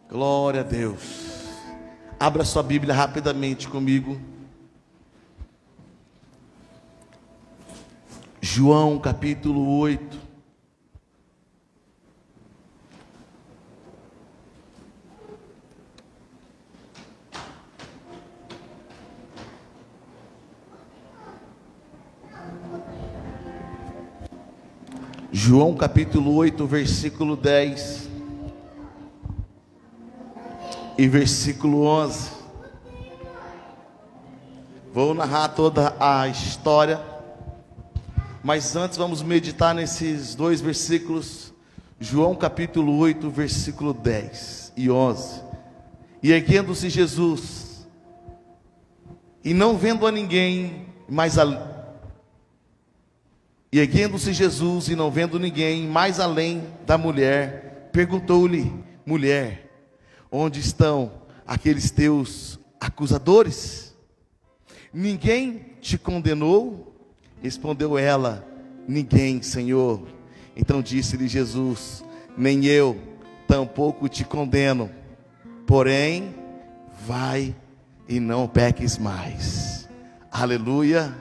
Glória a Deus. Abra sua Bíblia rapidamente comigo. João capítulo 8. João capítulo 8, versículo 10 e versículo 11. Vou narrar toda a história, mas antes vamos meditar nesses dois versículos. João capítulo 8, versículo 10 e 11. E erguendo-se Jesus, e não vendo a ninguém, mais além da mulher, perguntou-lhe: mulher, onde estão aqueles teus acusadores? Ninguém te condenou? Respondeu ela: ninguém, Senhor. Então disse-lhe Jesus: nem eu tampouco te condeno, porém vai e não peques mais. Aleluia,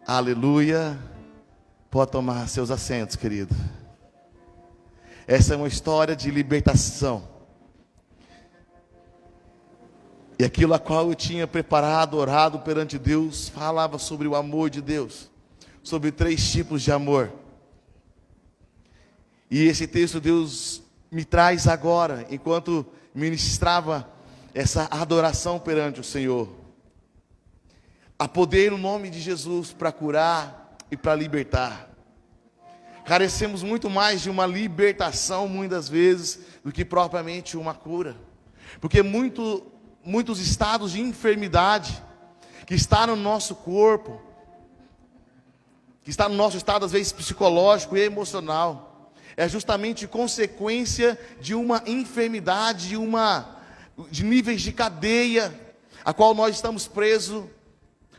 aleluia. Pode tomar seus assentos, querido. Essa é uma história de libertação. E aquilo a qual eu tinha preparado, orado perante Deus, falava sobre o amor de Deus, sobre 3 tipos de amor. E esse texto Deus me traz agora, enquanto ministrava essa adoração perante o Senhor. Há poder no nome de Jesus para curar e para libertar. Carecemos muito mais de uma libertação, muitas vezes, do que propriamente uma cura. Porque muitos estados de enfermidade que está no nosso corpo, que está no nosso estado às vezes psicológico e emocional, é justamente consequência de uma enfermidade, de níveis de cadeia, a qual nós estamos presos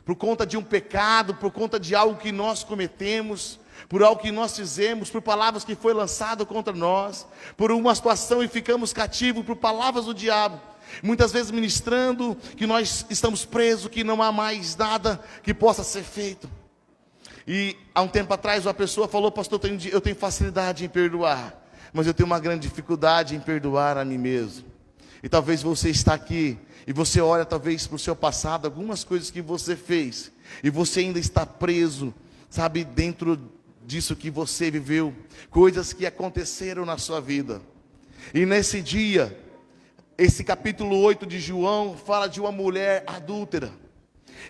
por conta de um pecado, por conta de algo que nós cometemos, por algo que nós fizemos, por palavras que foi lançado contra nós, por uma situação e ficamos cativos por palavras do diabo. Muitas vezes ministrando que nós estamos presos, que não há mais nada que possa ser feito. E há um tempo atrás uma pessoa falou: pastor, eu tenho facilidade em perdoar, mas eu tenho uma grande dificuldade em perdoar a mim mesmo. E talvez você está aqui e você olha talvez para o seu passado, algumas coisas que você fez, e você ainda está preso, sabe, dentro disso que você viveu, coisas que aconteceram na sua vida. E nesse dia, esse capítulo 8 de João fala de uma mulher adúltera.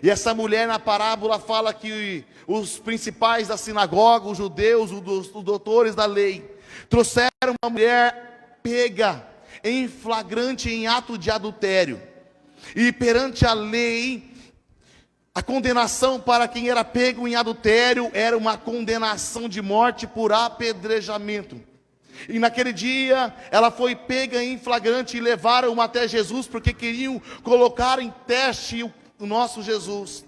E essa mulher na parábola fala que os principais da sinagoga, os judeus, os doutores da lei, trouxeram uma mulher pega em flagrante, em ato de adultério. E perante a lei, a condenação para quem era pego em adultério era uma condenação de morte por apedrejamento. E naquele dia, ela foi pega em flagrante e levaram até Jesus, porque queriam colocar em teste o nosso Jesus.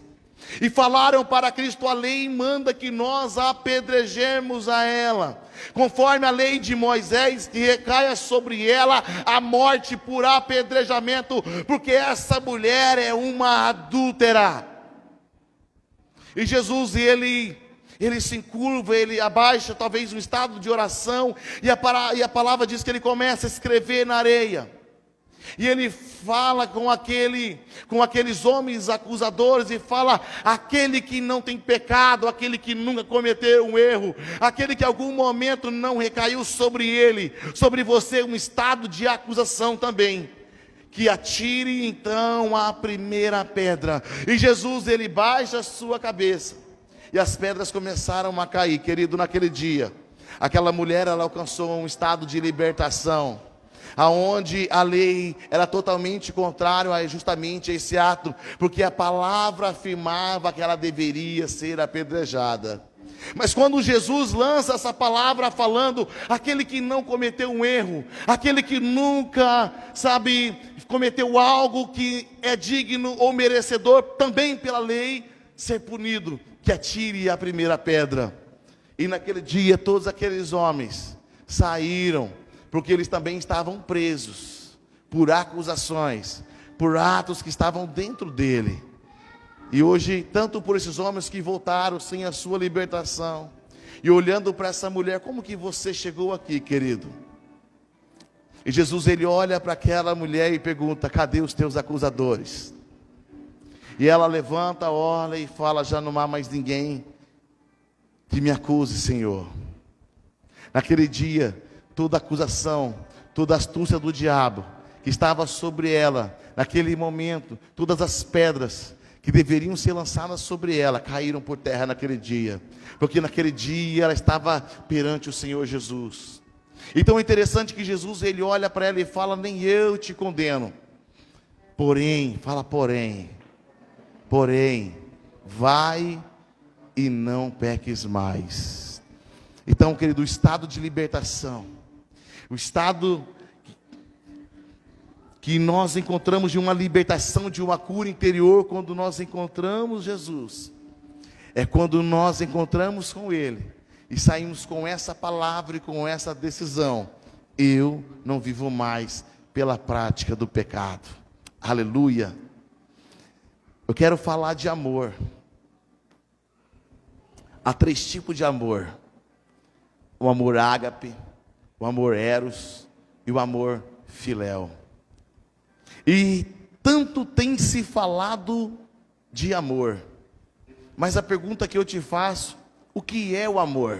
E falaram para Cristo: a lei manda que nós apedrejemos a ela, conforme a lei de Moisés, que recaia sobre ela a morte por apedrejamento, porque essa mulher é uma adúltera. E Jesus, ele se encurva, ele abaixa talvez um estado de oração, e a palavra diz que ele começa a escrever na areia. E ele fala com aqueles homens acusadores, e fala: aquele que não tem pecado, aquele que nunca cometeu um erro, aquele que em algum momento não recaiu sobre ele, sobre você, um estado de acusação também, que atire então a primeira pedra. E Jesus, ele baixa a sua cabeça, e as pedras começaram a cair. Querido, naquele dia, aquela mulher, ela alcançou um estado de libertação, aonde a lei era totalmente contrário a justamente esse ato, porque a palavra afirmava que ela deveria ser apedrejada. Mas quando Jesus lança essa palavra falando: aquele que não cometeu um erro, aquele que nunca, cometeu algo que é digno ou merecedor também pela lei ser punido, que atire a primeira pedra. E naquele dia todos aqueles homens saíram, porque eles também estavam presos. por acusações, por atos que estavam dentro dele. E hoje, tanto por esses homens que voltaram sem a sua libertação, e olhando para essa mulher, como que você chegou aqui, querido? E Jesus, ele olha para aquela mulher e pergunta: cadê os teus acusadores? E ela levanta, olha e fala: já não há mais ninguém que me acuse, Senhor. Naquele dia, toda acusação, toda astúcia do diabo que estava sobre ela, naquele momento, todas as pedras que deveriam ser lançadas sobre ela, caíram por terra naquele dia, porque naquele dia ela estava perante o Senhor Jesus. Então é interessante que Jesus, ele olha para ela e fala: nem eu te condeno, porém, vai e não peques mais. Então, querido, o estado de libertação, o estado que nós encontramos de uma libertação, de uma cura interior, quando nós encontramos Jesus, é quando nós encontramos com Ele, e saímos com essa palavra e com essa decisão: eu não vivo mais pela prática do pecado. Aleluia. Eu quero falar de amor. Há 3 tipos de amor: o amor ágape, o amor eros e o amor filéu. E tanto tem se falado de amor, mas a pergunta que eu te faço: o que é o amor?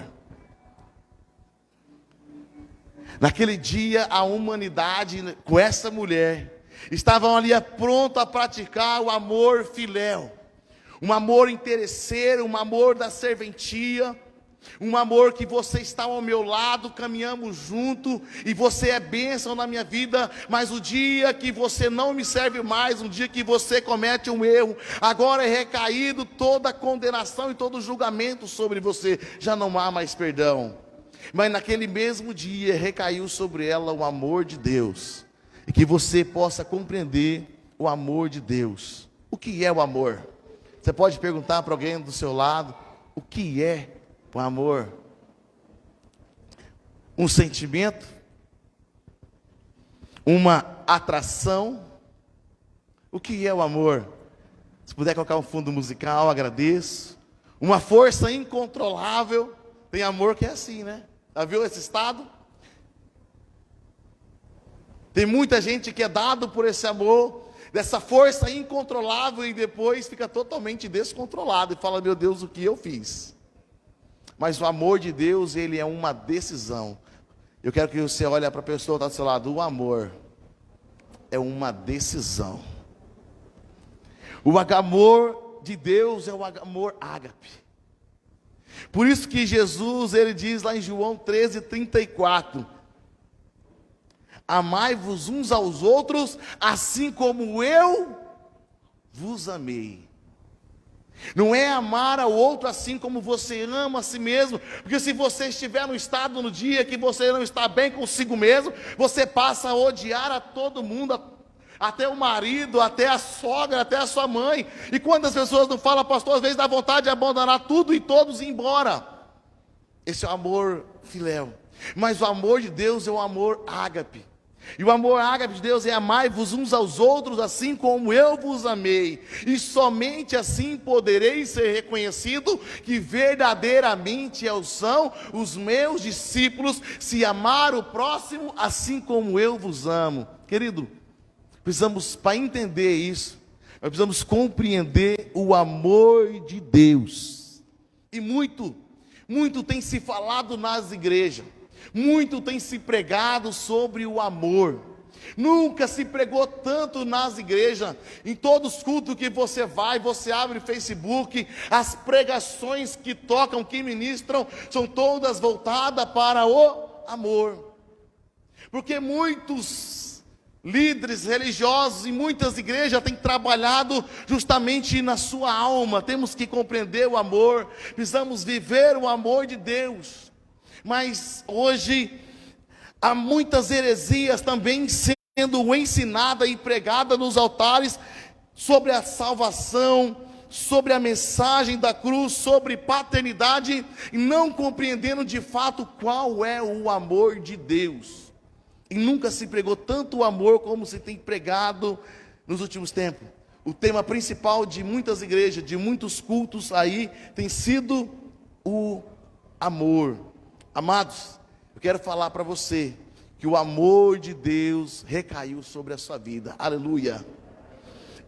Naquele dia, a humanidade, com essa mulher, estavam ali pronto a praticar o amor filéu, um amor interesseiro, um amor da serventia, um amor que você está ao meu lado, caminhamos junto, e você é bênção na minha vida, mas o dia que você não me serve mais, um dia que você comete um erro, agora é recaído toda a condenação e todo o julgamento sobre você, já não há mais perdão. Mas naquele mesmo dia recaiu sobre ela o amor de Deus, e que você possa compreender o amor de Deus. O que é o amor? Você pode perguntar para alguém do seu lado: o que é o amor? Um sentimento? Uma atração? O que é o amor? Se puder colocar um fundo musical, agradeço. Uma força incontrolável. Tem amor que é assim, né? Já viu esse estado? Tem muita gente que é dado por esse amor, dessa força incontrolável, e depois fica totalmente descontrolado e fala: meu Deus, o que eu fiz? Mas o amor de Deus, ele é uma decisão. Eu quero que você olhe para a pessoa que está do seu lado: o amor é uma decisão. O amor de Deus é o amor ágape. Por isso que Jesus, ele diz lá em João 13:34: amai-vos uns aos outros, assim como eu vos amei. Não é amar ao outro assim como você ama a si mesmo, porque se você estiver no estado no dia que você não está bem consigo mesmo, você passa a odiar a todo mundo, até o marido, até a sogra, até a sua mãe. E quando as pessoas não falam: pastor, às vezes dá vontade de abandonar tudo e todos ir embora. Esse é o amor filéu. Mas o amor de Deus é o amor ágape. E o amor ágape de Deus é: amai-vos uns aos outros assim como eu vos amei, e somente assim podereis ser reconhecido que verdadeiramente são os meus discípulos, se amar o próximo assim como eu vos amo. Querido, precisamos, para entender isso, nós precisamos compreender o amor de Deus. E muito tem se falado nas igrejas, muito tem se pregado sobre o amor. Nunca se pregou tanto nas igrejas. Em todos os cultos que você vai, você abre o Facebook, as pregações que tocam, que ministram, são todas voltadas para o amor. Porque muitos líderes religiosos em muitas igrejas têm trabalhado justamente na sua alma. Temos que compreender o amor, precisamos viver o amor de Deus. Mas hoje há muitas heresias também sendo ensinada e pregada nos altares sobre a salvação, sobre a mensagem da cruz, sobre paternidade, e não compreendendo de fato qual é o amor de Deus. E nunca se pregou tanto o amor como se tem pregado nos últimos tempos. O tema principal de muitas igrejas, de muitos cultos aí, tem sido o amor. Amados, eu quero falar para você que o amor de Deus recaiu sobre a sua vida. Aleluia.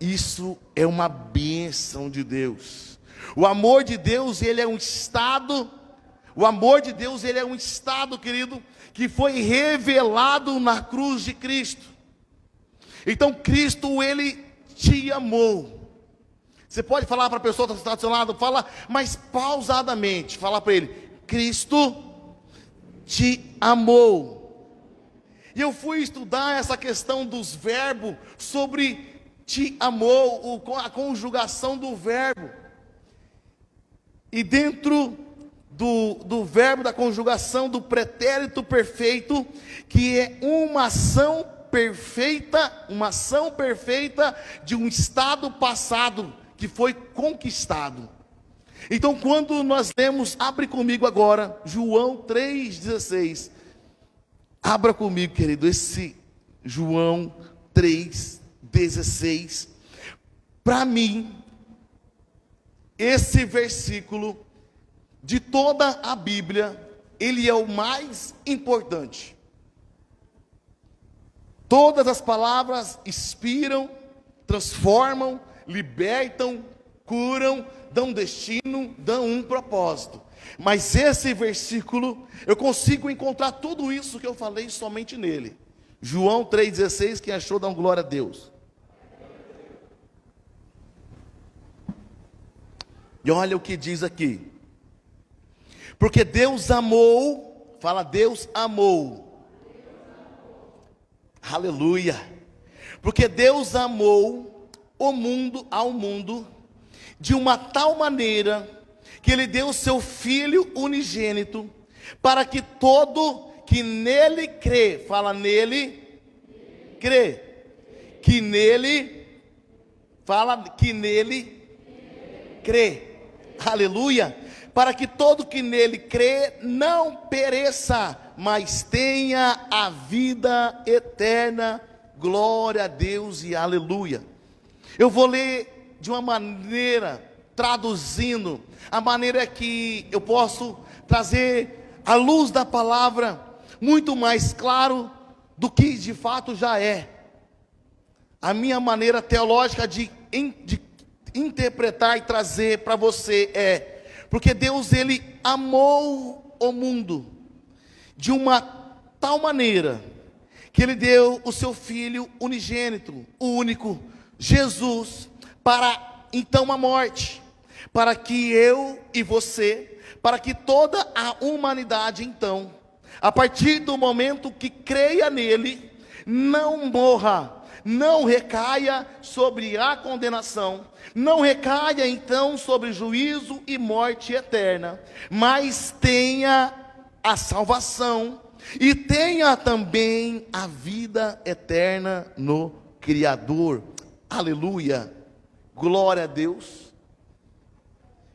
Isso é uma bênção de Deus. O amor de Deus, ele é um estado. O amor de Deus, ele é um estado, querido, que foi revelado na cruz de Cristo. Então Cristo, ele te amou. Você pode falar para a pessoa que está do seu lado, fala mais pausadamente, fala para ele: Cristo te amou. E eu fui estudar essa questão dos verbos, sobre te amou, a conjugação do verbo. E dentro do verbo, da conjugação do pretérito perfeito, que é uma ação perfeita de um estado passado que foi conquistado. Então, quando nós lemos, abre comigo agora, João 3,16. Abra comigo, querido, esse João 3,16. Para mim, esse versículo de toda a Bíblia, ele é o mais importante. Todas as palavras inspiram, transformam, libertam, curam, dão destino, dão um propósito. Mas esse versículo, eu consigo encontrar tudo isso que eu falei somente nele. João 3,16, quem achou, dá um glória a Deus. E olha o que diz aqui. Porque Deus amou, fala, Deus amou. Aleluia. Porque Deus amou o mundo, ao mundo, de uma tal maneira, que Ele deu o seu Filho unigênito, para que todo que nele crê, fala nele, crê, que nele, fala que nele, crê, aleluia, para que todo que nele crê não pereça, mas tenha a vida eterna. Glória a Deus e aleluia. Eu vou ler de uma maneira, traduzindo, a maneira que eu posso trazer a luz da palavra muito mais claro do que de fato já é. A minha maneira teológica de interpretar e trazer para você é: porque Deus, Ele amou o mundo de uma tal maneira, que Ele deu o seu Filho unigênito, o único, Jesus, para então a morte, para que eu e você, para que toda a humanidade então, a partir do momento que creia nele, não morra, não recaia sobre a condenação, não recaia então sobre juízo e morte eterna, mas tenha a salvação e tenha também a vida eterna no Criador. Aleluia, glória a Deus.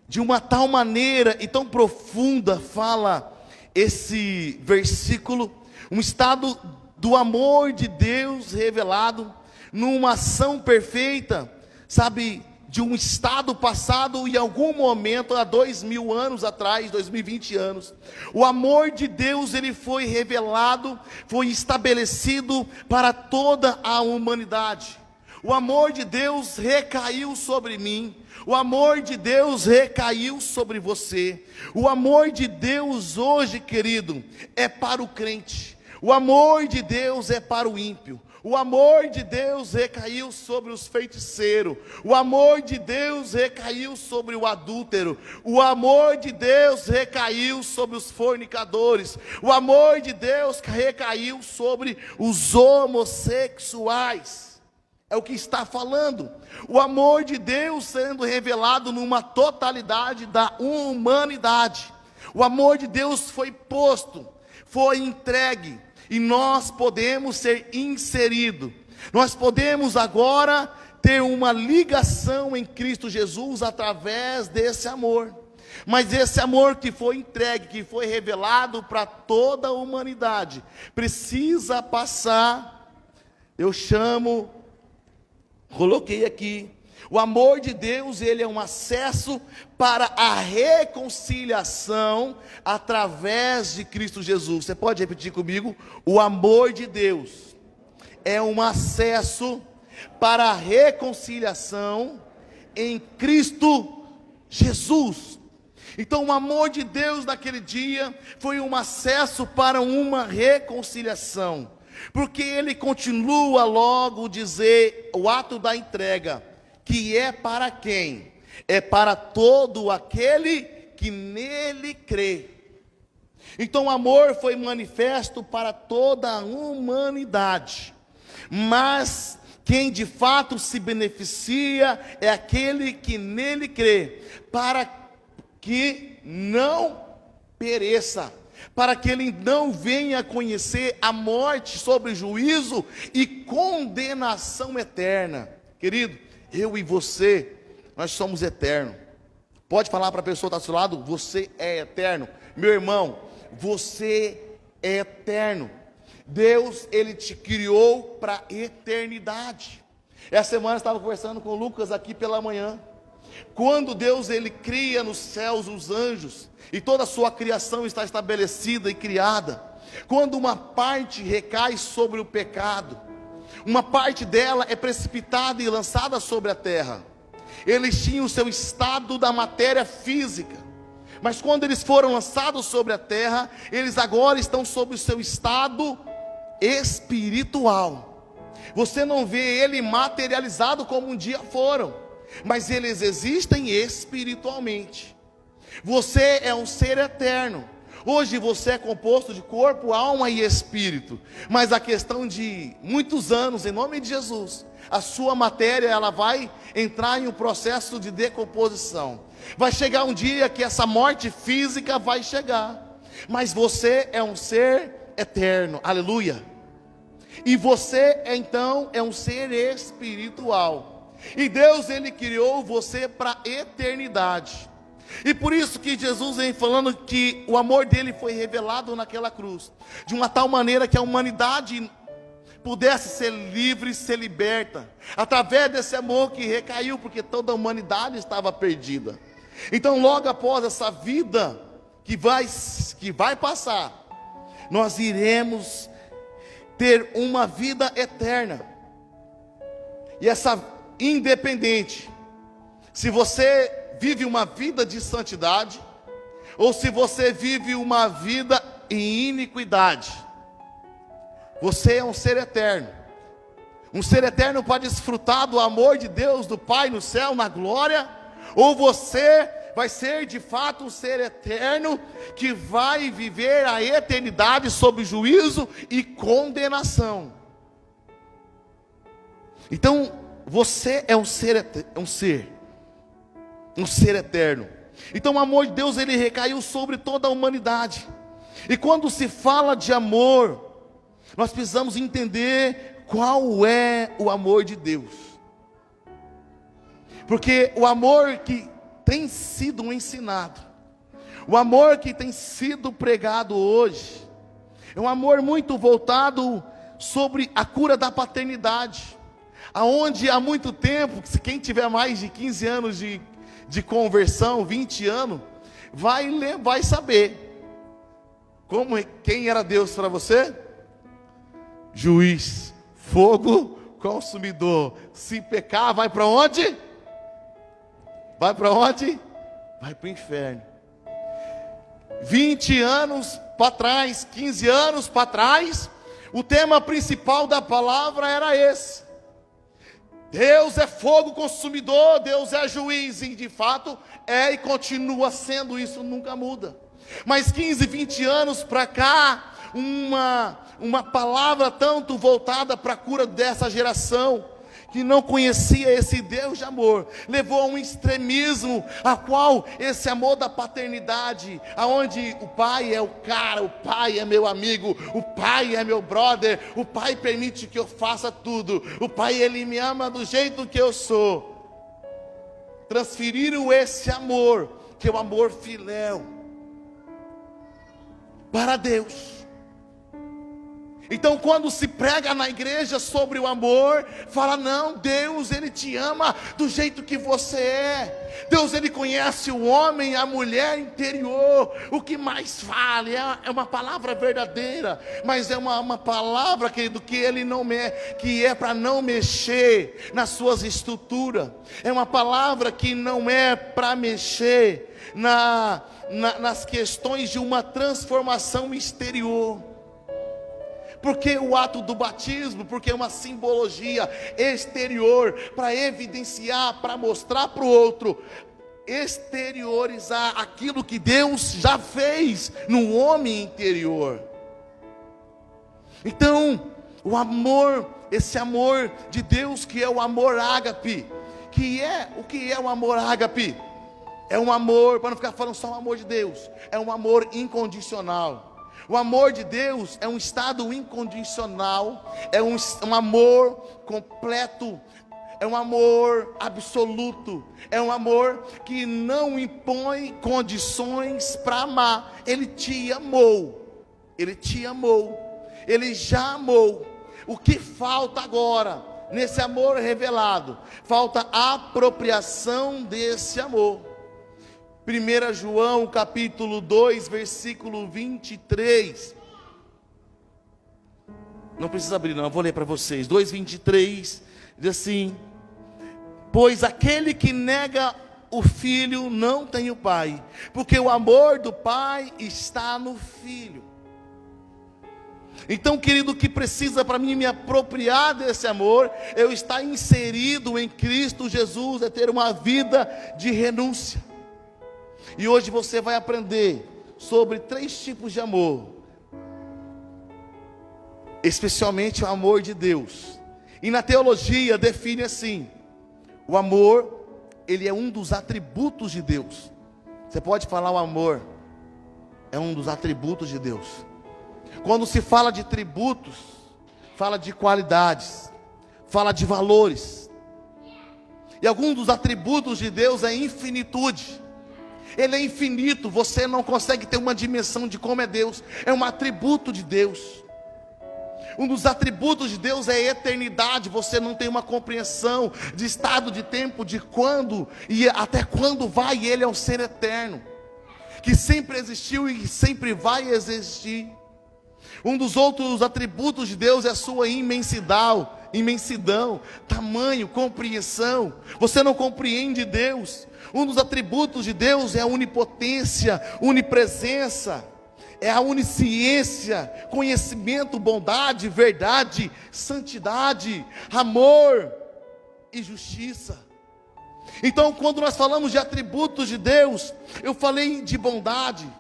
De uma tal maneira e tão profunda fala esse versículo, um estado do amor de Deus revelado numa ação perfeita, sabe, de um estado passado, em algum momento, há 2000 anos atrás, 2020 anos, o amor de Deus, ele foi revelado, foi estabelecido para toda a humanidade. O amor de Deus recaiu sobre mim, o amor de Deus recaiu sobre você. O amor de Deus hoje, querido, é para o crente. O amor de Deus é para o ímpio. O amor de Deus recaiu sobre os feiticeiros. O amor de Deus recaiu sobre o adúltero. O amor de Deus recaiu sobre os fornicadores. O amor de Deus recaiu sobre os homossexuais. É o que está falando. O amor de Deus sendo revelado numa totalidade da humanidade. O amor de Deus foi posto, foi entregue. E nós podemos ser inseridos. Nós podemos agora ter uma ligação em Cristo Jesus através desse amor. Mas esse amor que foi entregue, que foi revelado para toda a humanidade, precisa passar. Eu coloquei aqui, o amor de Deus, ele é um acesso para a reconciliação através de Cristo Jesus. Você pode repetir comigo? O amor de Deus é um acesso para a reconciliação em Cristo Jesus. Então o amor de Deus naquele dia foi um acesso para uma reconciliação, porque ele continua logo dizer o ato da entrega, que é para quem? É para todo aquele que nele crê. Então o amor foi manifesto para toda a humanidade, mas quem de fato se beneficia é aquele que nele crê, para que não pereça, para que ele não venha a conhecer a morte sobre juízo e condenação eterna. Querido, eu e você, nós somos eternos. Pode falar para a pessoa que está ao seu lado, você é eterno. Meu irmão, você é eterno. Deus, ele te criou para a eternidade. Essa semana eu estava conversando com o Lucas aqui pela manhã. Quando Deus, ele cria nos céus os anjos, e toda a sua criação está estabelecida e criada, quando uma parte recai sobre o pecado, uma parte dela é precipitada e lançada sobre a terra. Eles tinham o seu estado da matéria física, mas quando eles foram lançados sobre a terra, eles agora estão sob o seu estado espiritual. Você não vê ele materializado como um dia foram, mas eles existem espiritualmente. Você é um ser eterno. Hoje você é composto de corpo, alma e espírito, mas a questão de muitos anos, em nome de Jesus, a sua matéria, ela vai entrar em um processo de decomposição. Vai chegar um dia que essa morte física vai chegar, mas você é um ser eterno, aleluia. E você então é um ser espiritual, e Deus, ele criou você para a eternidade. E por isso que Jesus vem falando que o amor dele foi revelado naquela cruz, de uma tal maneira que a humanidade pudesse ser livre, ser liberta, através desse amor que recaiu, porque toda a humanidade estava perdida. Então logo após essa vida que vai passar, nós iremos ter uma vida eterna. E essa independente, se você vive uma vida de santidade, ou se você vive uma vida em iniquidade, você é um ser eterno. Um ser eterno pode desfrutar do amor de Deus, do Pai no céu, na glória, ou você vai ser de fato um ser eterno, que vai viver a eternidade sob juízo e condenação. Então, você é um ser eterno. Então o amor de Deus, ele recaiu sobre toda a humanidade. E quando se fala de amor, nós precisamos entender qual é o amor de Deus. Porque o amor que tem sido ensinado, o amor que tem sido pregado hoje, é um amor muito voltado sobre a cura da paternidade, aonde há muito tempo, quem tiver mais de 15 anos de conversão, 20 anos, vai saber quem era Deus para você? Juiz, fogo consumidor. Se pecar, vai para onde? Vai para onde? Vai para o inferno. 20 anos para trás, 15 anos para trás, o tema principal da palavra era esse: Deus é fogo consumidor, Deus é juiz, e de fato é e continua sendo, isso nunca muda. Mas 15, 20 anos para cá, uma palavra tanto voltada para a cura dessa geração, que não conhecia esse Deus de amor, levou a um extremismo, a qual esse amor da paternidade, aonde o pai é o cara, o pai é meu amigo, o pai é meu brother, o pai permite que eu faça tudo, o pai, ele me ama do jeito que eu sou. Transferiram esse amor, que é o amor filéu para Deus. Então, quando se prega na igreja sobre o amor, fala: não, Deus, Ele te ama do jeito que você é. Deus, Ele conhece o homem, a mulher interior. O que mais vale é uma palavra verdadeira, mas é uma palavra, querido, que Ele não que é para não mexer nas suas estruturas. É uma palavra que não é para mexer nas questões de uma transformação exterior. Porque o ato do batismo, porque é uma simbologia exterior, para evidenciar, para mostrar para o outro, exteriorizar aquilo que Deus já fez no homem interior. Então, o amor, esse amor de Deus, que é o amor ágape, o que é o amor ágape? É um amor, para não ficar falando só o amor de Deus, é um amor incondicional. O amor de Deus é um estado incondicional, é um amor completo, é um amor absoluto, é um amor que não impõe condições para amar. Ele te amou, Ele te amou, Ele já amou. O que falta agora, nesse amor revelado? Falta a apropriação desse amor. 1 João capítulo 2, versículo 23. Não precisa abrir não, eu vou ler para vocês. 2:23 diz assim: pois aquele que nega o filho não tem o pai, porque o amor do pai está no filho. Então, querido, o que precisa para mim me apropriar desse amor, eu estar inserido em Cristo Jesus, é ter uma vida de renúncia. E hoje você vai aprender sobre 3 tipos de amor, especialmente o amor de Deus. E na teologia define assim: o amor, ele é um dos atributos de Deus. Você pode falar, o amor é um dos atributos de Deus. Quando se fala de tributos, fala de qualidades, fala de valores. E algum dos atributos de Deus é infinitude. Ele é infinito, você não consegue ter uma dimensão de como é Deus. É um atributo de Deus. Um dos atributos de Deus é a eternidade. Você não tem uma compreensão de estado de tempo, de quando e até quando vai. Ele é um ser eterno, que sempre existiu e sempre vai existir. Um dos outros atributos de Deus é a sua imensidão, tamanho, compreensão. Você não compreende Deus. Um dos atributos de Deus é a onipotência, onipresença, é a onisciência, conhecimento, bondade, verdade, santidade, amor e justiça. Então, quando nós falamos de atributos de Deus, eu falei de bondade,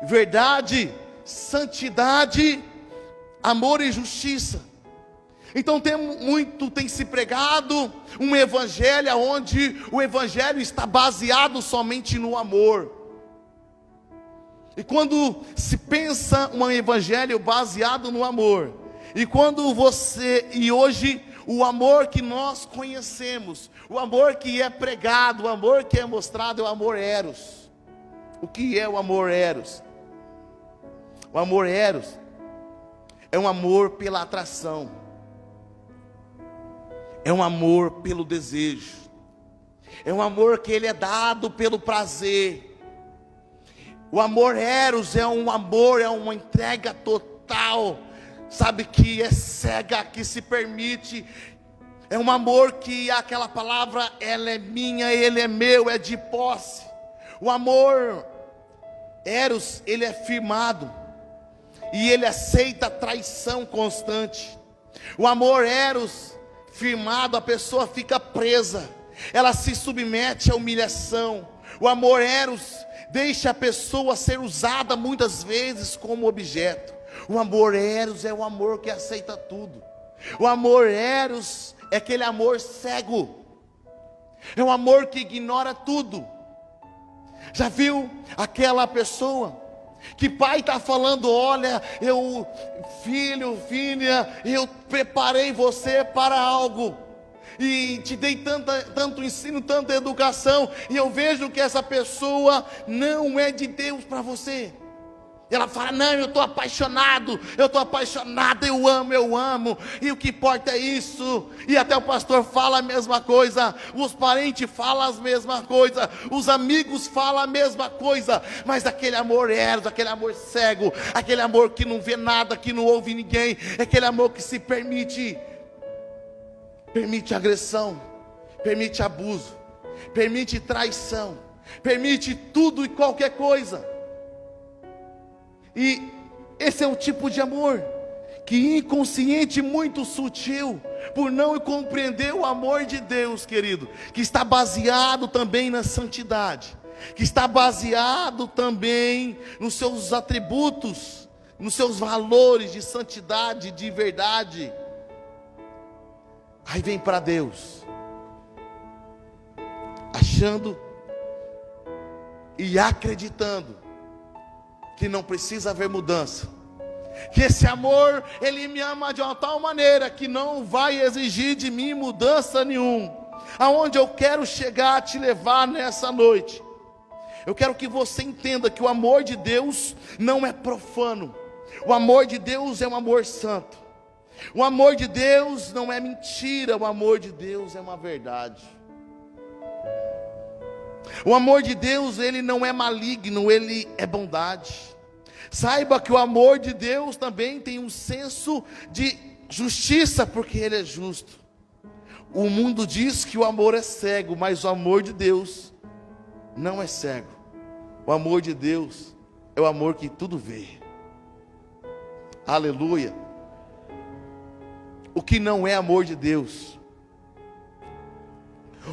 verdade, santidade, amor e justiça. Então tem se pregado um evangelho onde o evangelho está baseado somente no amor. E quando se pensa um evangelho baseado no amor, e hoje o amor que nós conhecemos, o amor que é pregado, o amor que é mostrado é o amor eros. O que é o amor eros? O amor eros é um amor pela atração. É um amor pelo desejo. É um amor que ele é dado pelo prazer. O amor eros é um amor, é uma entrega total. Sabe, que é cega, que se permite. É um amor que aquela palavra, ela é minha, ele é meu, é de posse. O amor eros, ele é firmado. E ele aceita a traição constante. O amor eros firmado, a pessoa fica presa, ela se submete à humilhação. O amor eros deixa a pessoa ser usada muitas vezes como objeto. O amor eros é o amor que aceita tudo. O amor eros é aquele amor cego, é um amor que ignora tudo. Já viu aquela pessoa que pai está falando: olha, filho, filha, eu preparei você para algo. e te dei tanto ensino, tanta educação, e eu vejo que essa pessoa não é de Deus para você. Ela fala: não, eu estou apaixonado, eu amo, e o que importa é isso. E até o pastor fala a mesma coisa, os parentes falam a mesma coisa, os amigos falam a mesma coisa, mas aquele amor eros, aquele amor cego, aquele amor que não vê nada, que não ouve ninguém, é aquele amor que se permite agressão, permite abuso, permite traição, permite tudo e qualquer coisa. E esse é o tipo de amor que inconsciente, muito sutil, por não compreender o amor de Deus, querido, que está baseado também na santidade, que está baseado também nos seus atributos, nos seus valores de santidade, de verdade. Aí vem para Deus, achando e acreditando que não precisa haver mudança, que esse amor, Ele me ama de uma tal maneira, que não vai exigir de mim mudança nenhuma. Aonde eu quero chegar a te levar nessa noite, eu quero que você entenda que o amor de Deus não é profano, o amor de Deus é um amor santo, o amor de Deus não é mentira, o amor de Deus é uma verdade. O amor de Deus, ele não é maligno, ele é bondade. Saiba que o amor de Deus também tem um senso de justiça, porque ele é justo. O mundo diz que o amor é cego, mas o amor de Deus não é cego. O amor de Deus é o amor que tudo vê. Aleluia. O que não é amor de Deus,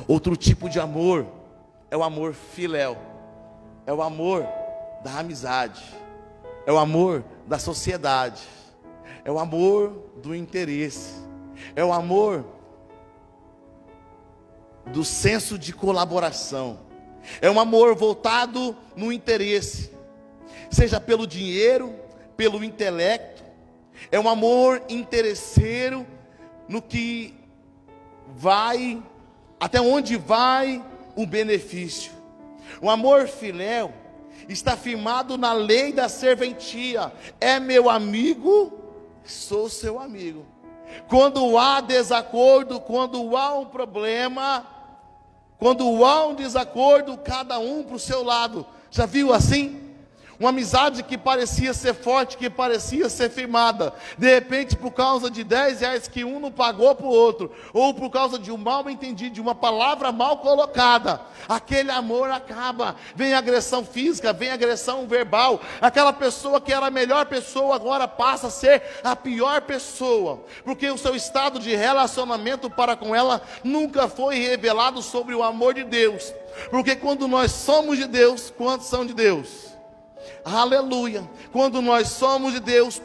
outro tipo de amor, é o amor filéu, é o amor da amizade, é o amor da sociedade, é o amor do interesse, é o amor do senso de colaboração, é um amor voltado no interesse, seja pelo dinheiro, pelo intelecto, é um amor interesseiro no que vai, até onde vai o benefício. O amor filéu está firmado na lei da serventia. É meu amigo, sou seu amigo. Quando há desacordo, quando há um problema, quando há um desacordo, cada um para o seu lado. Já viu assim? Uma amizade que parecia ser forte, que parecia ser firmada, de repente por causa de 10 reais que um não pagou para o outro, ou por causa de um mal entendido, de uma palavra mal colocada, aquele amor acaba, vem agressão física, vem agressão verbal, aquela pessoa que era a melhor pessoa agora passa a ser a pior pessoa, porque o seu estado de relacionamento para com ela nunca foi revelado sobre o amor de Deus, porque quando nós somos de Deus, quantos são de Deus? Aleluia. Quando nós somos de Deus,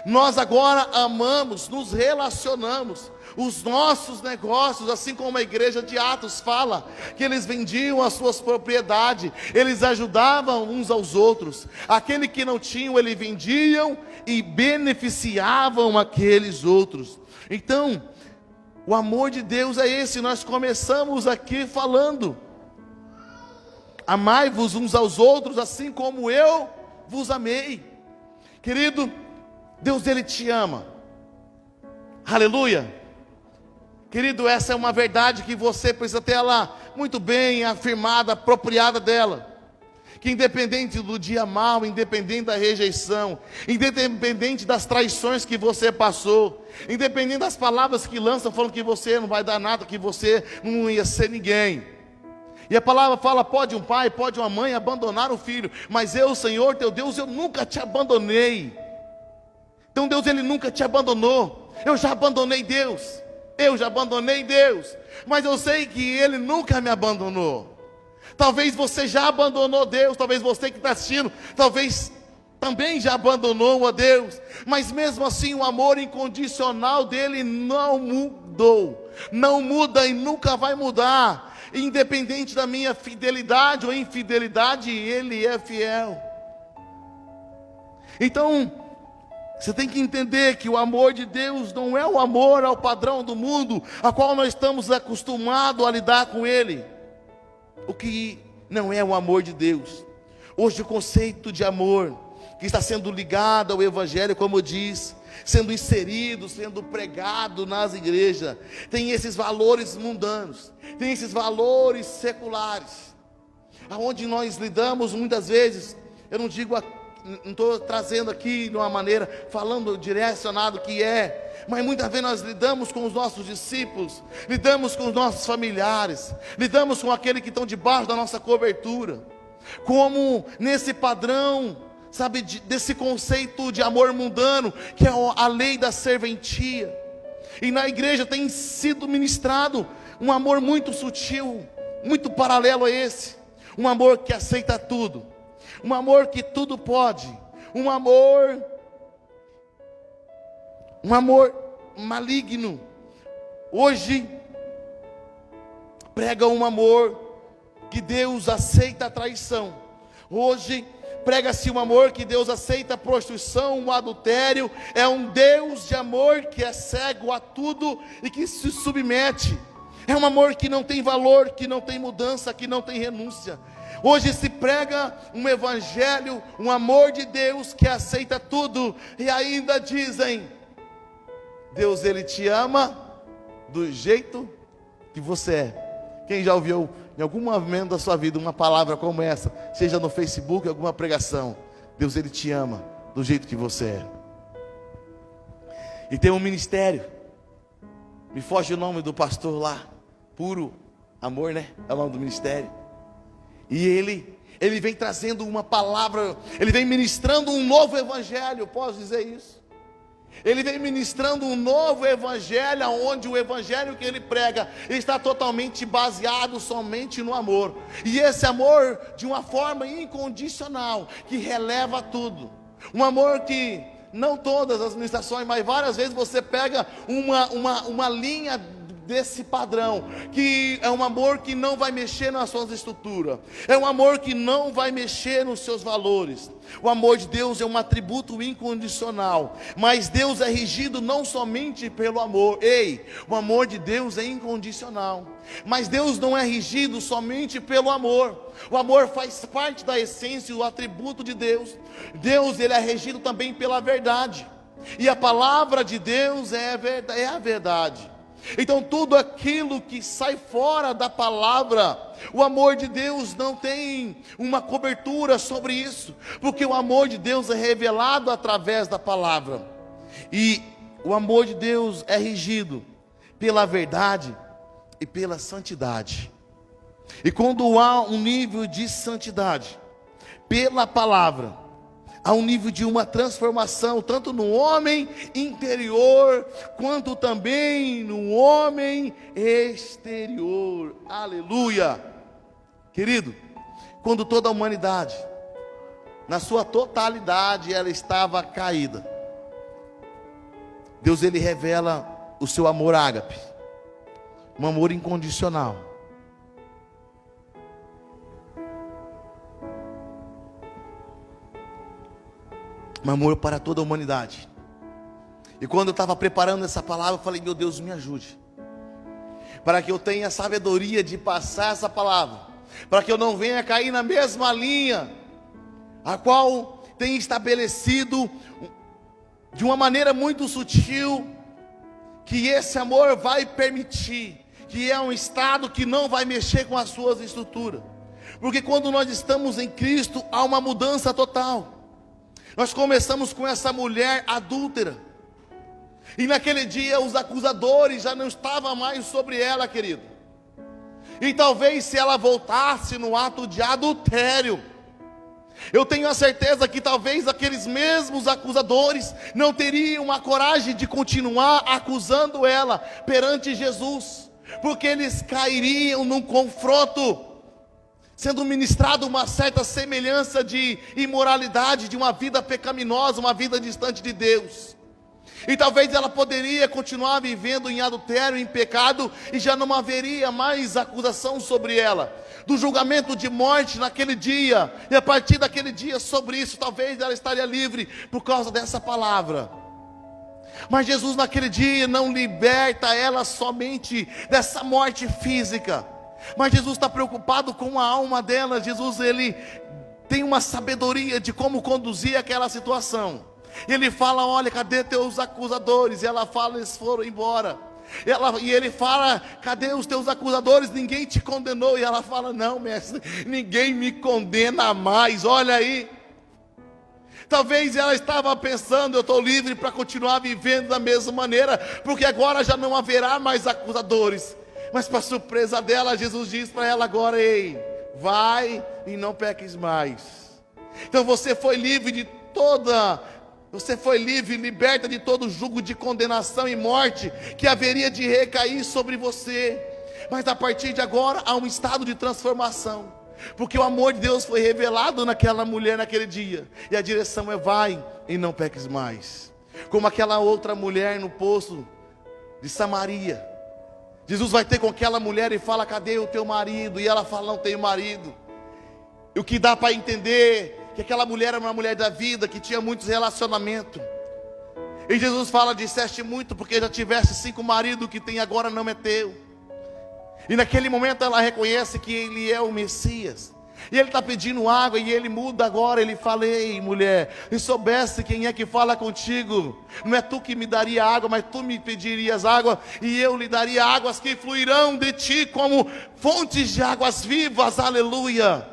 nós agora amamos, nos relacionamos. Os nossos negócios, assim como a igreja de Atos fala, que eles vendiam as suas propriedades, eles ajudavam uns aos outros. Aquele que não tinham, eles vendiam e beneficiavam aqueles outros. Então, o amor de Deus é esse. Nós começamos aqui falando: amai-vos uns aos outros, assim como eu vos amei. Querido, Deus, Ele te ama. Aleluia. Querido, essa é uma verdade que você precisa ter ela muito bem afirmada, apropriada dela. Que independente do dia mau, independente da rejeição, independente das traições que você passou, independente das palavras que lançam falando que você não vai dar nada, que você não ia ser ninguém. E a palavra fala: pode um pai, pode uma mãe abandonar o filho, mas eu, Senhor teu Deus, eu nunca te abandonei. Então Deus, Ele nunca te abandonou. Eu já abandonei Deus, mas eu sei que Ele nunca me abandonou. Talvez você já abandonou Deus, talvez você que está assistindo, talvez também já abandonou a Deus, mas mesmo assim o amor incondicional dele não mudou, não muda e nunca vai mudar. Independente da minha fidelidade ou infidelidade, Ele é fiel. Então, Você tem que entender que o amor de Deus não é o amor ao padrão do mundo, a qual nós estamos acostumados a lidar com ele. O que não é o amor de Deus. Hoje o conceito de amor, que está sendo ligado ao Evangelho, como eu disse, sendo inserido, sendo pregado nas igrejas, tem esses valores mundanos, tem esses valores seculares, aonde nós lidamos muitas vezes, eu não digo, não estou trazendo aqui de uma maneira, falando direcionado que é, mas muitas vezes nós lidamos com os nossos discípulos, lidamos com os nossos familiares, lidamos com aqueles que estão debaixo da nossa cobertura, como nesse padrão, sabe, desse conceito de amor mundano, que é a lei da serventia. E na igreja tem sido ministrado um amor muito sutil, muito paralelo a esse, um amor que aceita tudo, um amor que tudo pode, um amor maligno. Hoje prega um amor que Deus aceita a traição. Hoje prega-se um amor que Deus aceita a prostituição, o adultério. É um Deus de amor que é cego a tudo e que se submete. É um amor que não tem valor, que não tem mudança, que não tem renúncia. Hoje se prega um evangelho, um amor de Deus que aceita tudo, e ainda dizem: Deus, Ele te ama do jeito que você é. Quem já ouviu em algum momento da sua vida uma palavra como essa, seja no Facebook, alguma pregação? Deus, Ele te ama do jeito que você é. E tem um ministério, me foge o nome do pastor lá, Puro Amor, né? É o nome do ministério. E ele vem trazendo uma palavra, ele vem ministrando um novo evangelho, posso dizer isso? Ele vem ministrando um novo evangelho, onde o evangelho que ele prega está totalmente baseado somente no amor. E esse amor de uma forma incondicional, que releva tudo. Um amor que, não todas as ministrações, mas várias vezes você pega uma linha desse padrão, que é um amor que não vai mexer nas suas estruturas, é um amor que não vai mexer nos seus valores. O amor de Deus é um atributo incondicional, mas Deus é regido não somente pelo amor. O amor de Deus é incondicional, mas Deus não é regido somente pelo amor. O amor faz parte da essência, o atributo de Deus. Deus, Ele é regido também pela verdade, e a palavra de Deus é a verdade. Então tudo aquilo que sai fora da palavra, o amor de Deus não tem uma cobertura sobre isso, porque o amor de Deus é revelado através da palavra. E o amor de Deus é regido pela verdade e pela santidade. E quando há um nível de santidade pela palavra, há um nível de uma transformação, tanto no homem interior, quanto também no homem exterior. Aleluia! Querido, quando toda a humanidade, na sua totalidade, ela estava caída, Deus, Ele revela o seu amor ágape, um amor incondicional. Um amor para toda a humanidade. E quando eu estava preparando essa palavra, eu falei: meu Deus, me ajude, para que eu tenha sabedoria de passar essa palavra, para que eu não venha cair na mesma linha, a qual tem estabelecido de uma maneira muito sutil, que esse amor vai permitir, que é um estado que não vai mexer com as suas estruturas, porque quando nós estamos em Cristo, há uma mudança total. Nós começamos com essa mulher adúltera, e naquele dia os acusadores já não estavam mais sobre ela, querido. E talvez se ela voltasse no ato de adultério, eu tenho a certeza que talvez aqueles mesmos acusadores não teriam a coragem de continuar acusando ela perante Jesus, porque eles cairiam num confronto, sendo ministrado uma certa semelhança de imoralidade, de uma vida pecaminosa, uma vida distante de Deus. E talvez ela poderia continuar vivendo em adultério, em pecado, e já não haveria mais acusação sobre ela, do julgamento de morte naquele dia. E a partir daquele dia, sobre isso, talvez ela estaria livre por causa dessa palavra. Mas Jesus naquele dia não liberta ela somente dessa morte física, mas Jesus está preocupado com a alma dela. Jesus, ele tem uma sabedoria de como conduzir aquela situação. Ele fala: olha, cadê teus acusadores? E ela fala: eles foram embora. E ele fala: cadê os teus acusadores? Ninguém te condenou. E ela fala: não, mestre, ninguém me condena mais. Olha aí. Talvez ela estava pensando: eu estou livre para continuar vivendo da mesma maneira, porque agora já não haverá mais acusadores. Mas para surpresa dela, Jesus diz para ela agora: ei, vai e não peques mais. Então você foi livre de você foi livre, liberta de todo jugo de condenação e morte que haveria de recair sobre você. Mas a partir de agora há um estado de transformação, porque o amor de Deus foi revelado naquela mulher naquele dia. E a direção é: vai e não peques mais. Como aquela outra mulher no poço de Samaria, Jesus vai ter com aquela mulher e fala: cadê o teu marido? E ela fala: não tenho marido. E o que dá para entender que aquela mulher era uma mulher da vida, que tinha muitos relacionamentos. E Jesus fala: disseste muito, porque já tiveste 5 maridos, que tem agora não é teu. E naquele momento ela reconhece que ele é o Messias. E ele está pedindo água, e ele muda agora. Ele fala: ei, mulher, se soubesse quem é que fala contigo, não é tu que me daria água, mas tu me pedirias água, e eu lhe daria águas que fluirão de ti como fontes de águas vivas. Aleluia.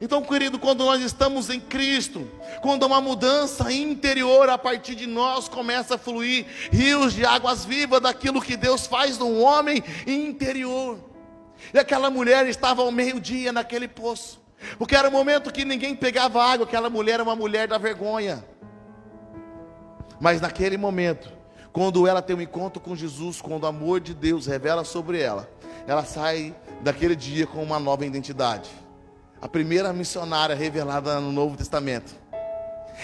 Então, querido, quando nós estamos em Cristo, quando uma mudança interior a partir de nós começa a fluir rios de águas vivas daquilo que Deus faz no homem interior. E aquela mulher estava ao meio-dia naquele poço, porque era o momento que ninguém pegava água. Aquela mulher era uma mulher da vergonha. Mas naquele momento, quando ela tem um encontro com Jesus, quando o amor de Deus revela sobre ela, ela sai daquele dia com uma nova identidade. A primeira missionária revelada no Novo Testamento.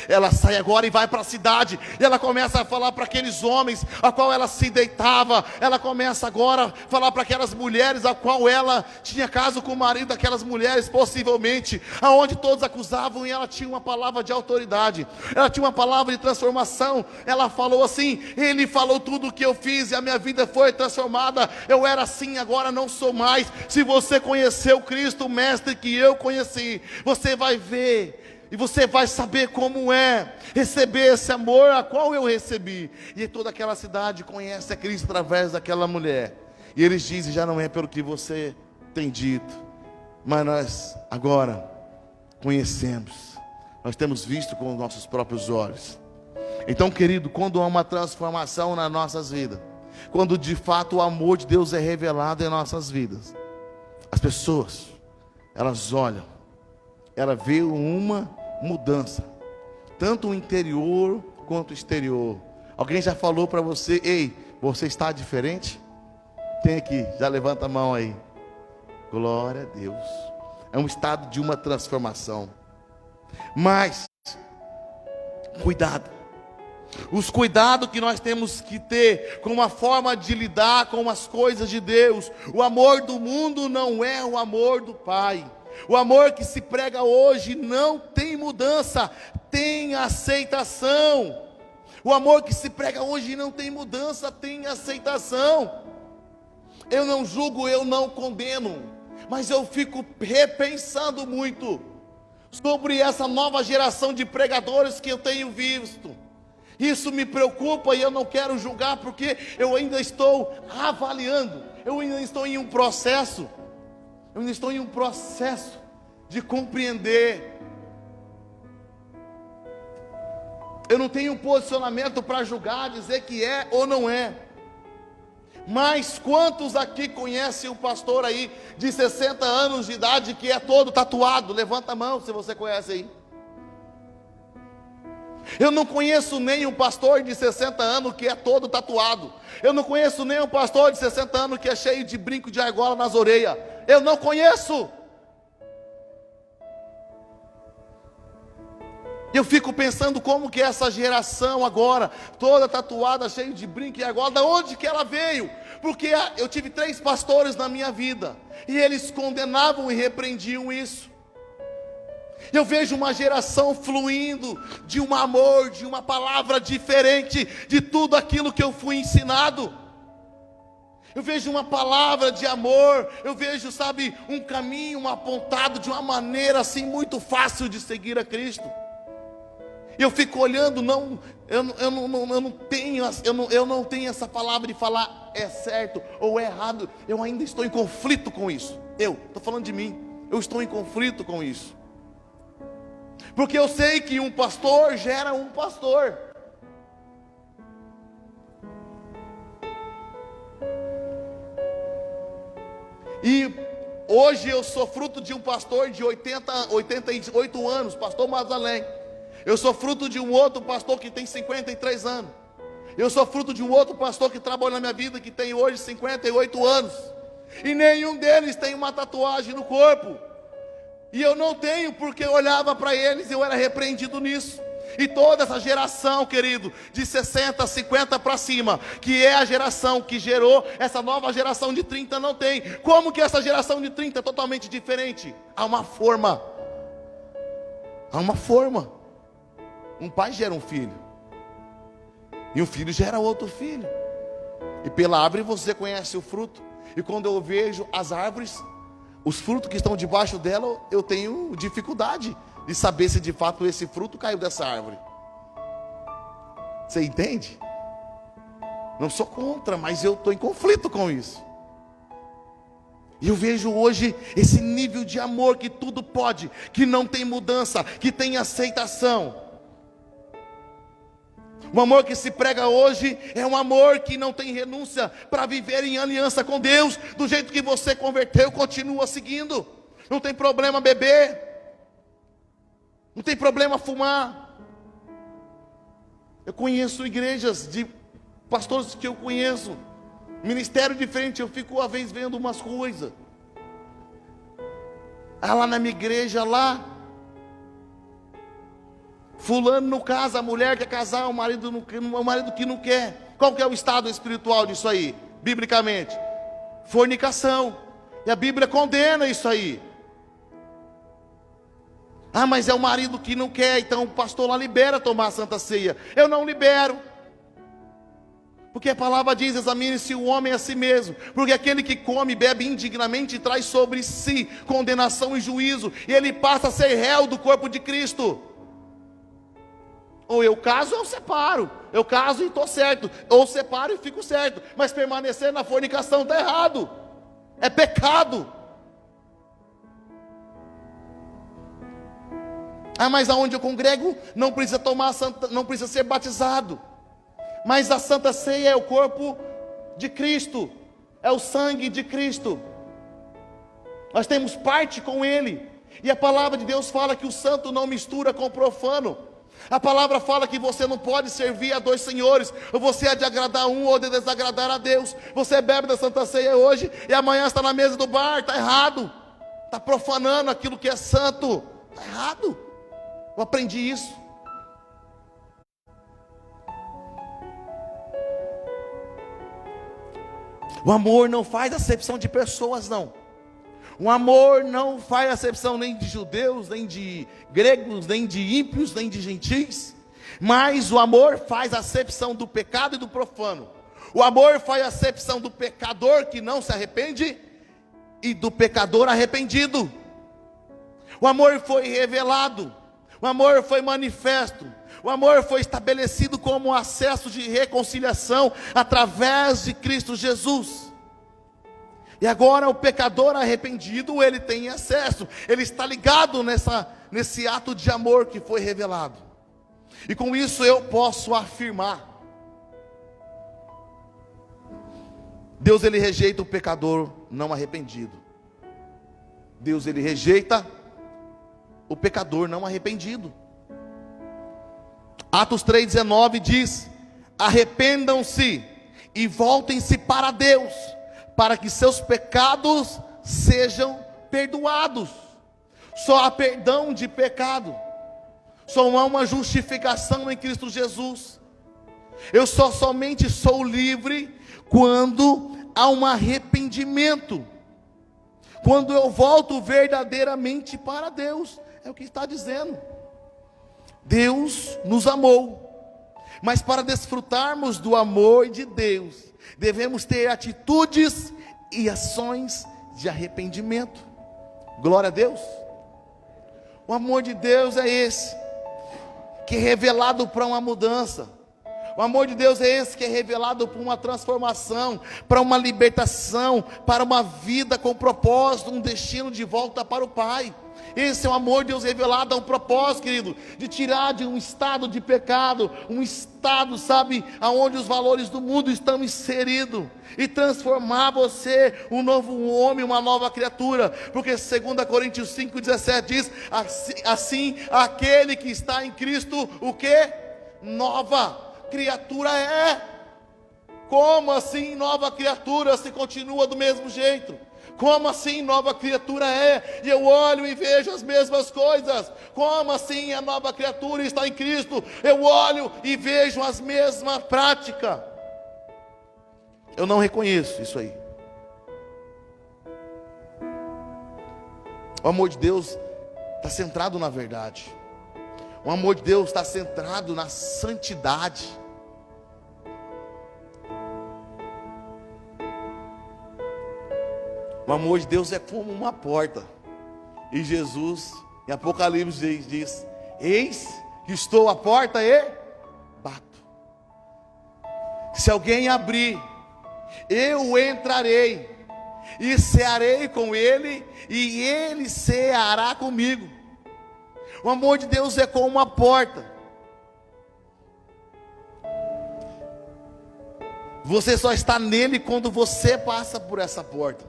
Ela sai agora e vai para a cidade, e ela começa a falar para aqueles homens a qual ela se deitava. Ela começa agora a falar para aquelas mulheres a qual ela tinha caso com o marido daquelas mulheres, possivelmente, aonde todos acusavam. E ela tinha uma palavra de autoridade, ela tinha uma palavra de transformação. Ela falou assim: ele falou tudo o que eu fiz e a minha vida foi transformada. Eu era assim, agora não sou mais. Se você conheceu Cristo, o mestre que eu conheci, você vai ver e você vai saber como é receber esse amor a qual eu recebi. E toda aquela cidade conhece a Cristo através daquela mulher. E eles dizem: já não é pelo que você tem dito, mas nós agora conhecemos, nós temos visto com os nossos próprios olhos. Então, querido, quando há uma transformação nas nossas vidas, quando de fato o amor de Deus é revelado em nossas vidas, as pessoas, elas olham, ela vê uma mudança, tanto o interior quanto o exterior. Alguém já falou para você: ei, você está diferente? Tem aqui, já levanta a mão aí. Glória a Deus. É um estado de uma transformação. Mas cuidado. Os cuidados que nós temos que ter com a forma de lidar com as coisas de Deus. O amor do mundo não é o amor do Pai. O amor que se prega hoje não tem mudança, tem aceitação. O amor que se prega hoje não tem mudança, tem aceitação. Eu não julgo, eu não condeno, mas eu fico repensando muito sobre essa nova geração de pregadores que eu tenho visto. Isso me preocupa e eu não quero julgar, porque eu ainda estou avaliando, eu ainda estou em um processo. Eu ainda estou em um processo de compreender. Eu não tenho um posicionamento para julgar, dizer que é ou não é. Mas quantos aqui conhecem o pastor aí de 60 anos de idade que é todo tatuado? Levanta a mão se você conhece aí. Eu não conheço nenhum pastor de 60 anos que é todo tatuado. Eu não conheço nenhum pastor de 60 anos que é cheio de brinco de argola nas orelhas. Eu não conheço. Eu fico pensando como que essa geração agora, toda tatuada, cheia de brinco, e agora, da onde que ela veio? Porque eu tive 3 pastores na minha vida, e eles condenavam e repreendiam isso. Eu vejo uma geração fluindo de um amor, de uma palavra diferente de tudo aquilo que eu fui ensinado. Eu vejo uma palavra de amor, eu vejo, sabe, um caminho apontado de uma maneira assim muito fácil de seguir a Cristo. Eu fico olhando, eu não tenho essa palavra de falar é certo ou é errado. Eu ainda estou em conflito com isso. Eu estou falando de mim. Eu estou em conflito com isso. Porque eu sei que um pastor gera um pastor. E hoje eu sou fruto de um pastor de 88 anos, pastor Mazalém. Eu sou fruto de um outro pastor que tem 53 anos. Eu sou fruto de um outro pastor que trabalha na minha vida, que tem hoje 58 anos. E nenhum deles tem uma tatuagem no corpo. E eu não tenho, porque eu olhava para eles e eu era repreendido nisso. E toda essa geração, querido, de 60, 50 para cima, que é a geração que gerou essa nova geração de 30, não tem. Como que essa geração de 30 é totalmente diferente? Há uma forma. Há uma forma. Um pai gera um filho, e um filho gera outro filho, e pela árvore você conhece o fruto. E quando eu vejo as árvores, os frutos que estão debaixo dela, eu tenho dificuldade de saber se de fato esse fruto caiu dessa árvore. Você entende? Não sou contra, mas eu estou em conflito com isso. E eu vejo hoje esse nível de amor que tudo pode, que não tem mudança, que tem aceitação. O amor que se prega hoje é um amor que não tem renúncia para viver em aliança com Deus. Do jeito que você converteu, continua seguindo. Não tem problema beber, não tem problema fumar. Eu conheço igrejas de pastores que eu conheço, ministério diferente. Eu fico às vezes vendo umas coisas. Lá na minha igreja lá, fulano não casa, a mulher quer casar, o marido que não quer. Qual que é o estado espiritual disso aí, biblicamente? Fornicação. E a Bíblia condena isso aí. Mas é o marido que não quer, então o pastor lá libera tomar a Santa Ceia. Eu não libero. Porque a palavra diz: examine-se o homem a si mesmo. Porque aquele que come e bebe indignamente traz sobre si condenação e juízo, e ele passa a ser réu do corpo de Cristo. Ou eu caso ou eu separo. Eu caso e estou certo. Ou separo e fico certo. Mas permanecer na fornicação está errado. É pecado. Mas aonde eu congrego não precisa tomar santa, não precisa ser batizado. Mas a Santa Ceia é o corpo de Cristo. É o sangue de Cristo. Nós temos parte com Ele. E a palavra de Deus fala que o santo não mistura com o profano. A palavra fala que você não pode servir a 2 senhores. Ou você há de agradar um ou de desagradar a Deus. Você bebe da Santa Ceia hoje e amanhã está na mesa do bar. Está errado. Está profanando aquilo que é santo. Está errado. Eu aprendi isso. O amor não faz acepção de pessoas, não. O amor não faz acepção nem de judeus, nem de gregos, nem de ímpios, nem de gentis. Mas o amor faz acepção do pecado e do profano. O amor faz acepção do pecador que não se arrepende e do pecador arrependido. O amor foi revelado. O amor foi manifesto. O amor foi estabelecido como um acesso de reconciliação através de Cristo Jesus. E agora o pecador arrependido, ele tem acesso, ele está ligado nesse ato de amor que foi revelado. E com isso eu posso afirmar: Deus, ele rejeita o pecador não arrependido. Deus, ele rejeita o pecador não arrependido. Atos 3,19 diz: arrependam-se e voltem-se para Deus, para que seus pecados sejam perdoados. Só há perdão de pecado. Só há uma justificação em Cristo Jesus. Eu somente sou livre quando há um arrependimento. Quando eu volto verdadeiramente para Deus. É o que está dizendo. Deus nos amou. Mas para desfrutarmos do amor de Deus, devemos ter atitudes e ações de arrependimento. Glória a Deus. O amor de Deus é esse, que é revelado para uma mudança. O amor de Deus é esse que é revelado para uma transformação, para uma libertação, para uma vida com propósito, um destino de volta para o Pai. Esse é o amor de Deus revelado, a um propósito, querido, de tirar de um estado de pecado, um estado, sabe, aonde os valores do mundo estão inseridos, e transformar você um novo homem, uma nova criatura, porque 2 Coríntios 5,17 diz, assim aquele que está em Cristo, o que? Nova criatura é. Como assim nova criatura se continua do mesmo jeito? Como assim nova criatura é? E eu olho e vejo as mesmas coisas. Como assim a nova criatura está em Cristo? Eu olho e vejo as mesmas práticas. Eu não reconheço isso aí. O amor de Deus está centrado na verdade. O amor de Deus está centrado na santidade. O amor de Deus é como uma porta. E Jesus, em Apocalipse diz, eis que estou à porta e bato. Se alguém abrir, eu entrarei e cearei com ele, e ele ceará comigo. O amor de Deus é como uma porta. Você só está nele quando você passa por essa porta.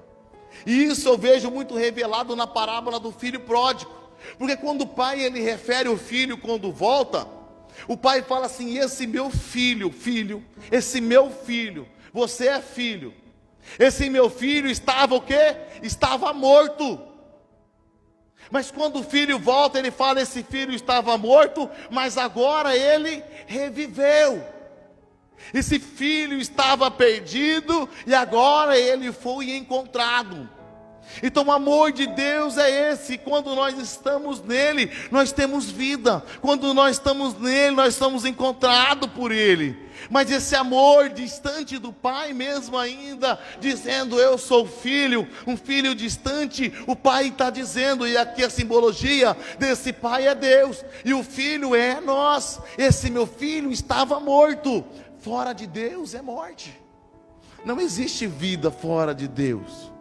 E isso eu vejo muito revelado na parábola do filho pródigo. Porque quando o pai, ele refere o filho quando volta, o pai fala assim, esse meu filho, esse meu filho, você é filho. Esse meu filho estava o quê? Estava morto. Mas quando o filho volta, ele fala, esse filho estava morto, mas agora ele reviveu. Esse filho estava perdido e agora ele foi encontrado. Então o amor de Deus é esse. Quando nós estamos nele, nós temos vida. Quando nós estamos nele, nós somos encontrados por ele. Mas esse amor distante do pai, mesmo ainda dizendo eu sou filho, um filho distante, o pai está dizendo, e aqui a simbologia desse pai é Deus, e o filho é nós. Esse meu filho estava morto. Fora de Deus é morte. Não existe vida fora de Deus.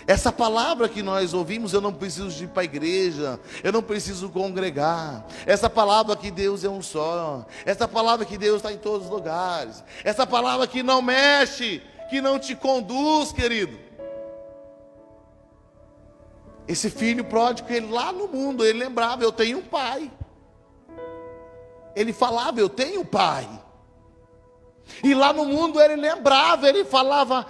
Essa palavra que nós ouvimos, eu não preciso ir para a igreja, eu não preciso congregar. Essa palavra que Deus é um só. Essa palavra que Deus está em todos os lugares. Essa palavra que não mexe, que não te conduz, querido. Esse filho pródigo, ele lá no mundo, ele lembrava, eu tenho um pai. Ele falava, eu tenho um pai. E lá no mundo ele lembrava, ele falava,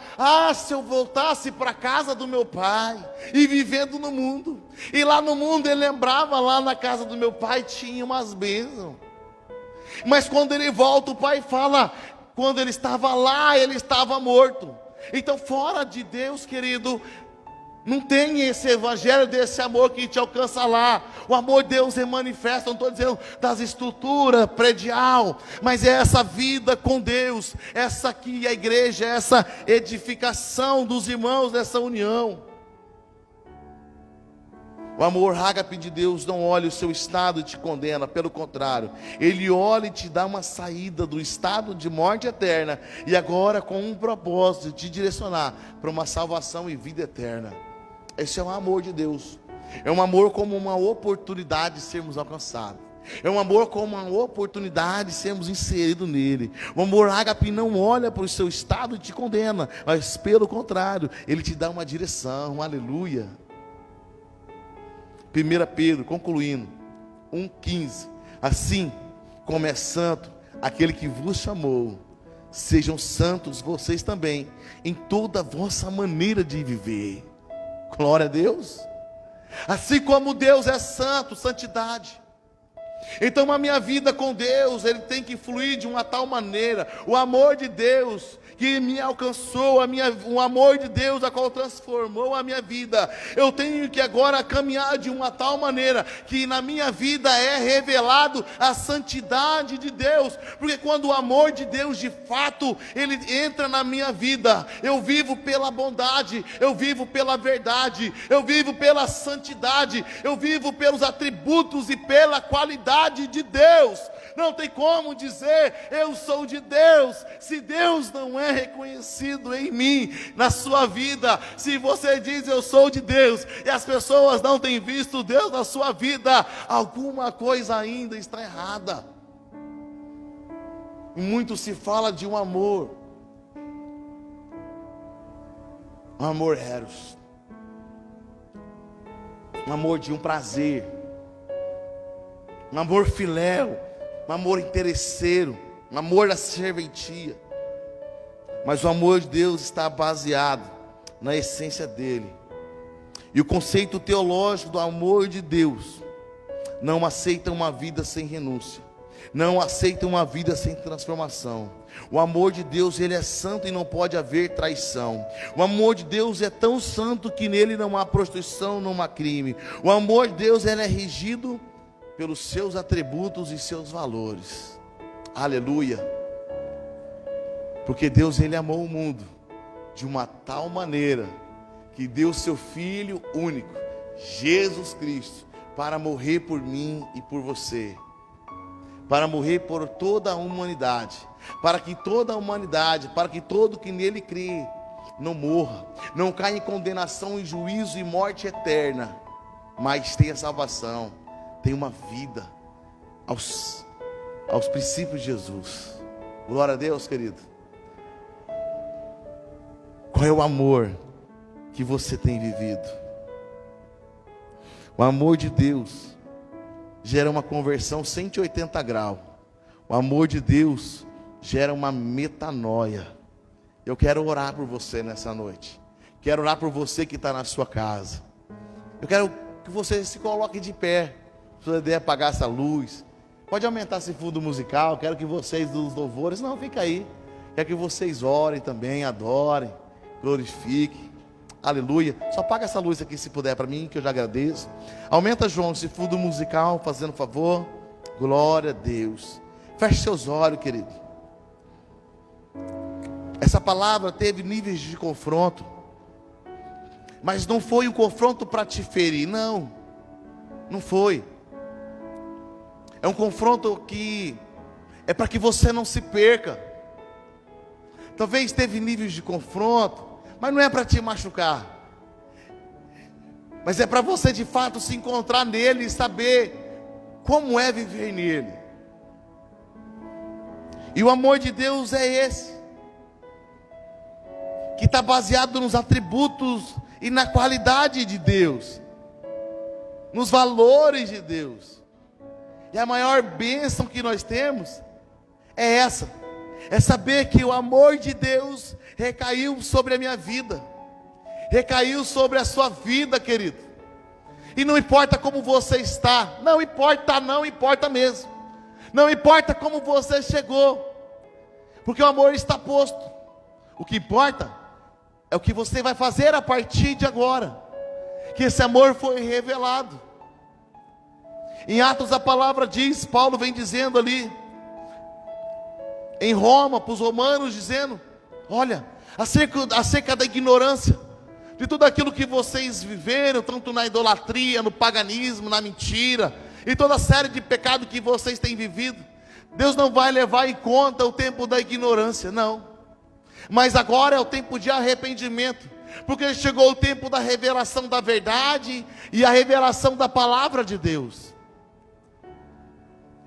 se eu voltasse para a casa do meu pai, e vivendo no mundo. E lá no mundo ele lembrava, lá na casa do meu pai tinha umas bênçãos. Mas quando ele volta, o pai fala, quando ele estava lá, ele estava morto. Então fora de Deus, querido, não tem esse evangelho desse amor que te alcança lá. O amor de Deus é manifesto, não estou dizendo das estruturas predial, mas é essa vida com Deus, essa aqui a igreja, essa edificação dos irmãos, dessa união. O amor ágape de Deus não olha o seu estado e te condena, pelo contrário, ele olha e te dá uma saída do estado de morte eterna, e agora com um propósito de te direcionar para uma salvação e vida eterna. Esse é o amor de Deus. É um amor como uma oportunidade de sermos alcançados. É um amor como uma oportunidade de sermos inseridos nele. O amor ágape não olha para o seu estado e te condena, mas pelo contrário, ele te dá uma direção. Aleluia. 1 Pedro, concluindo, 1,15. Assim como é santo aquele que vos chamou, sejam santos vocês também, em toda a vossa maneira de viver. Glória a Deus. Assim como Deus é santo, santidade. Então a minha vida com Deus, ele tem que fluir de uma tal maneira, o amor de Deus que me alcançou, o amor de Deus a qual transformou a minha vida, eu tenho que agora caminhar de uma tal maneira, que na minha vida é revelado a santidade de Deus, porque quando o amor de Deus de fato, ele entra na minha vida, eu vivo pela bondade, eu vivo pela verdade, eu vivo pela santidade, eu vivo pelos atributos e pela qualidade de Deus. Não tem como dizer eu sou de Deus, se Deus não é reconhecido em mim, na sua vida. Se você diz eu sou de Deus, e as pessoas não têm visto Deus na sua vida, alguma coisa ainda está errada. E muito se fala de um amor eros, um amor de um prazer, um amor filéu, um amor interesseiro, um amor da serventia. Mas o amor de Deus está baseado na essência dele. E o conceito teológico do amor de Deus não aceita uma vida sem renúncia, não aceita uma vida sem transformação. O amor de Deus, ele é santo e não pode haver traição. O amor de Deus é tão santo que nele não há prostituição, não há crime. O amor de Deus, ele é regido pelos seus atributos e seus valores. Aleluia. Porque Deus, ele amou o mundo de uma tal maneira que deu seu Filho único, Jesus Cristo, para morrer por mim e por você, para morrer por toda a humanidade, para que toda a humanidade, para que todo que nele crê não morra, não caia em condenação, em juízo e morte eterna, mas tenha salvação, tem uma vida aos princípios de Jesus. Glória a Deus, querido. Qual é o amor que você tem vivido? O amor de Deus gera uma conversão 180 graus. O amor de Deus gera uma metanoia. Eu quero orar por você nessa noite. Quero orar por você que está na sua casa. Eu quero que você se coloque de pé. Se você puder apagar essa luz, pode aumentar esse fundo musical. Quero que vocês dos louvores, não, fica aí. Quero que vocês orem também, adorem, glorifiquem. Aleluia. Só apaga essa luz aqui se puder para mim, que eu já agradeço. Aumenta, João, esse fundo musical, fazendo favor. Glória a Deus. Feche seus olhos, querido. Essa palavra teve níveis de confronto, mas não foi um confronto para te ferir, não foi. É um confronto que é para que você não se perca. Talvez teve níveis de confronto, mas não é para te machucar, mas é para você de fato se encontrar nele e saber como é viver nele. E o amor de Deus é esse, que está baseado nos atributos e na qualidade de Deus, nos valores de Deus. E a maior bênção que nós temos é essa, é saber que o amor de Deus recaiu sobre a minha vida, recaiu sobre a sua vida, querido. E não importa como você está, não importa mesmo, não importa como você chegou, porque o amor está posto. O que importa é o que você vai fazer a partir de agora, que esse amor foi revelado. Em Atos a palavra diz, Paulo vem dizendo ali, em Roma, para os romanos, dizendo, olha, acerca da ignorância, de tudo aquilo que vocês viveram, tanto na idolatria, no paganismo, na mentira, e toda a série de pecados que vocês têm vivido, Deus não vai levar em conta o tempo da ignorância, não, mas agora é o tempo de arrependimento, porque chegou o tempo da revelação da verdade, e a revelação da palavra de Deus.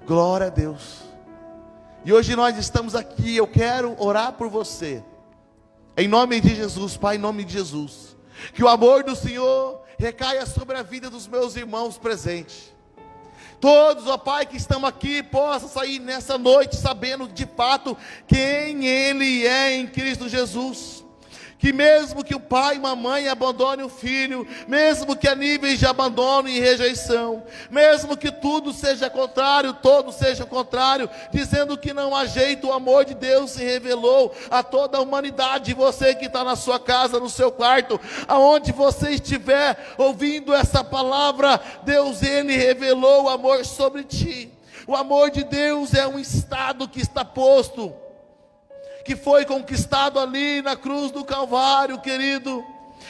Glória a Deus. E hoje nós estamos aqui, eu quero orar por você, em nome de Jesus, Pai, em nome de Jesus, que o amor do Senhor recaia sobre a vida dos meus irmãos presentes, todos, ó Pai, que estão aqui, possam sair nessa noite, sabendo de fato quem Ele é em Cristo Jesus, que mesmo que o pai e a mãe abandone o filho, mesmo que a níveis de abandono e rejeição, mesmo que tudo seja contrário, todo seja contrário, dizendo que não há jeito, o amor de Deus se revelou a toda a humanidade. Você que está na sua casa, no seu quarto, aonde você estiver ouvindo essa palavra, Deus, Ele revelou o amor sobre ti. O amor de Deus é um estado que está posto, que foi conquistado ali na cruz do Calvário, querido.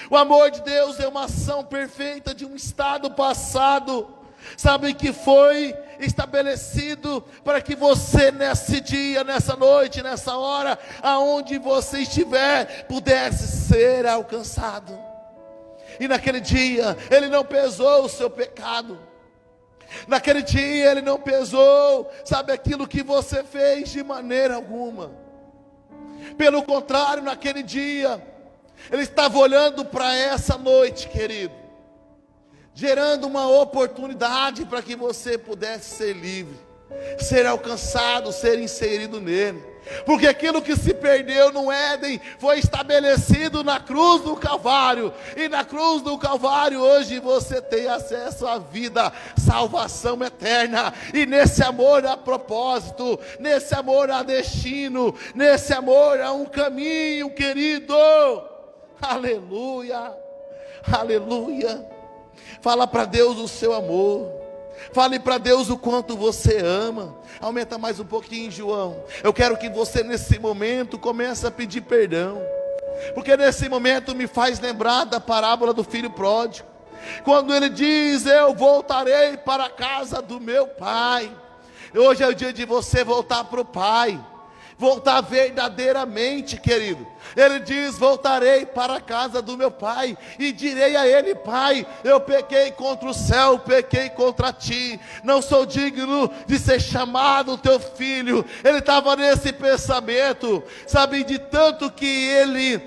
O amor de Deus é uma ação perfeita de um estado passado, sabe, que foi estabelecido para que você nesse dia, nessa noite, nessa hora, aonde você estiver, pudesse ser alcançado. E naquele dia, Ele não pesou o seu pecado. Naquele dia, Ele não pesou, sabe, aquilo que você fez de maneira alguma. Pelo contrário, naquele dia, Ele estava olhando para essa noite, querido, gerando uma oportunidade para que você pudesse ser livre, ser alcançado, ser inserido nele. Porque aquilo que se perdeu no Éden foi estabelecido na cruz do Calvário. E na cruz do Calvário hoje você tem acesso à vida, salvação eterna. E nesse amor há propósito, nesse amor há destino, nesse amor há um caminho, querido. Aleluia, aleluia. Fala para Deus o seu amor. Fale para Deus o quanto você ama. Aumenta mais um pouquinho, João. Eu quero que você nesse momento comece a pedir perdão, porque nesse momento me faz lembrar da parábola do filho pródigo, quando ele diz: eu voltarei para a casa do meu pai. Hoje é o dia de você voltar para o pai, voltar verdadeiramente, querido. Ele diz: voltarei para a casa do meu pai e direi a ele: pai, eu pequei contra o céu, pequei contra ti, não sou digno de ser chamado teu filho. Ele estava nesse pensamento, sabe, de tanto que ele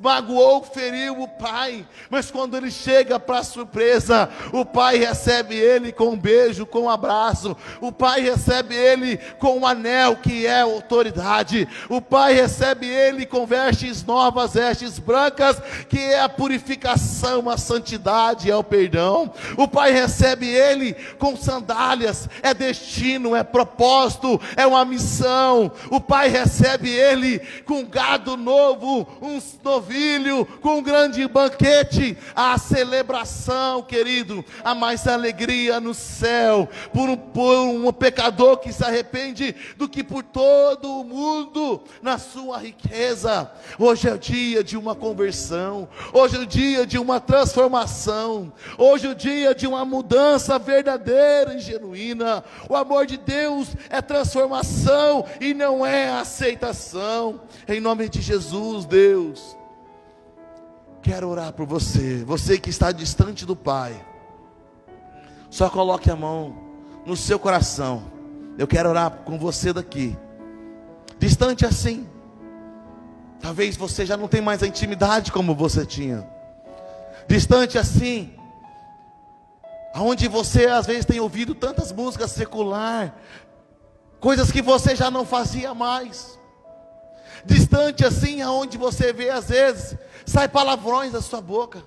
magoou, feriu o pai. Mas quando ele chega para a surpresa, o pai recebe ele com um beijo, com um abraço. O pai recebe ele com um anel que é autoridade. O pai recebe ele com vestes novas, vestes brancas, que é a purificação, a santidade, é o perdão. O pai recebe ele com sandálias, é destino, é propósito, é uma missão. O pai recebe ele com gado novo, um novilho, com um grande banquete, a celebração, querido, há mais alegria no céu por um pecador que se arrepende do que por todo o mundo na sua riqueza. Hoje é o dia de uma conversão, hoje é o dia de uma transformação, hoje é o dia de uma mudança verdadeira e genuína. O amor de Deus é transformação e não é aceitação. Em nome de Jesus, Deus, quero orar por você, você que está distante do Pai. Só coloque a mão no seu coração. Eu quero orar com você daqui, distante assim. Talvez você já não tenha mais a intimidade como você tinha. Distante assim, aonde você às vezes tem ouvido tantas músicas secular, coisas que você já não fazia mais. Distante assim, aonde você vê às vezes sai palavrões da sua boca.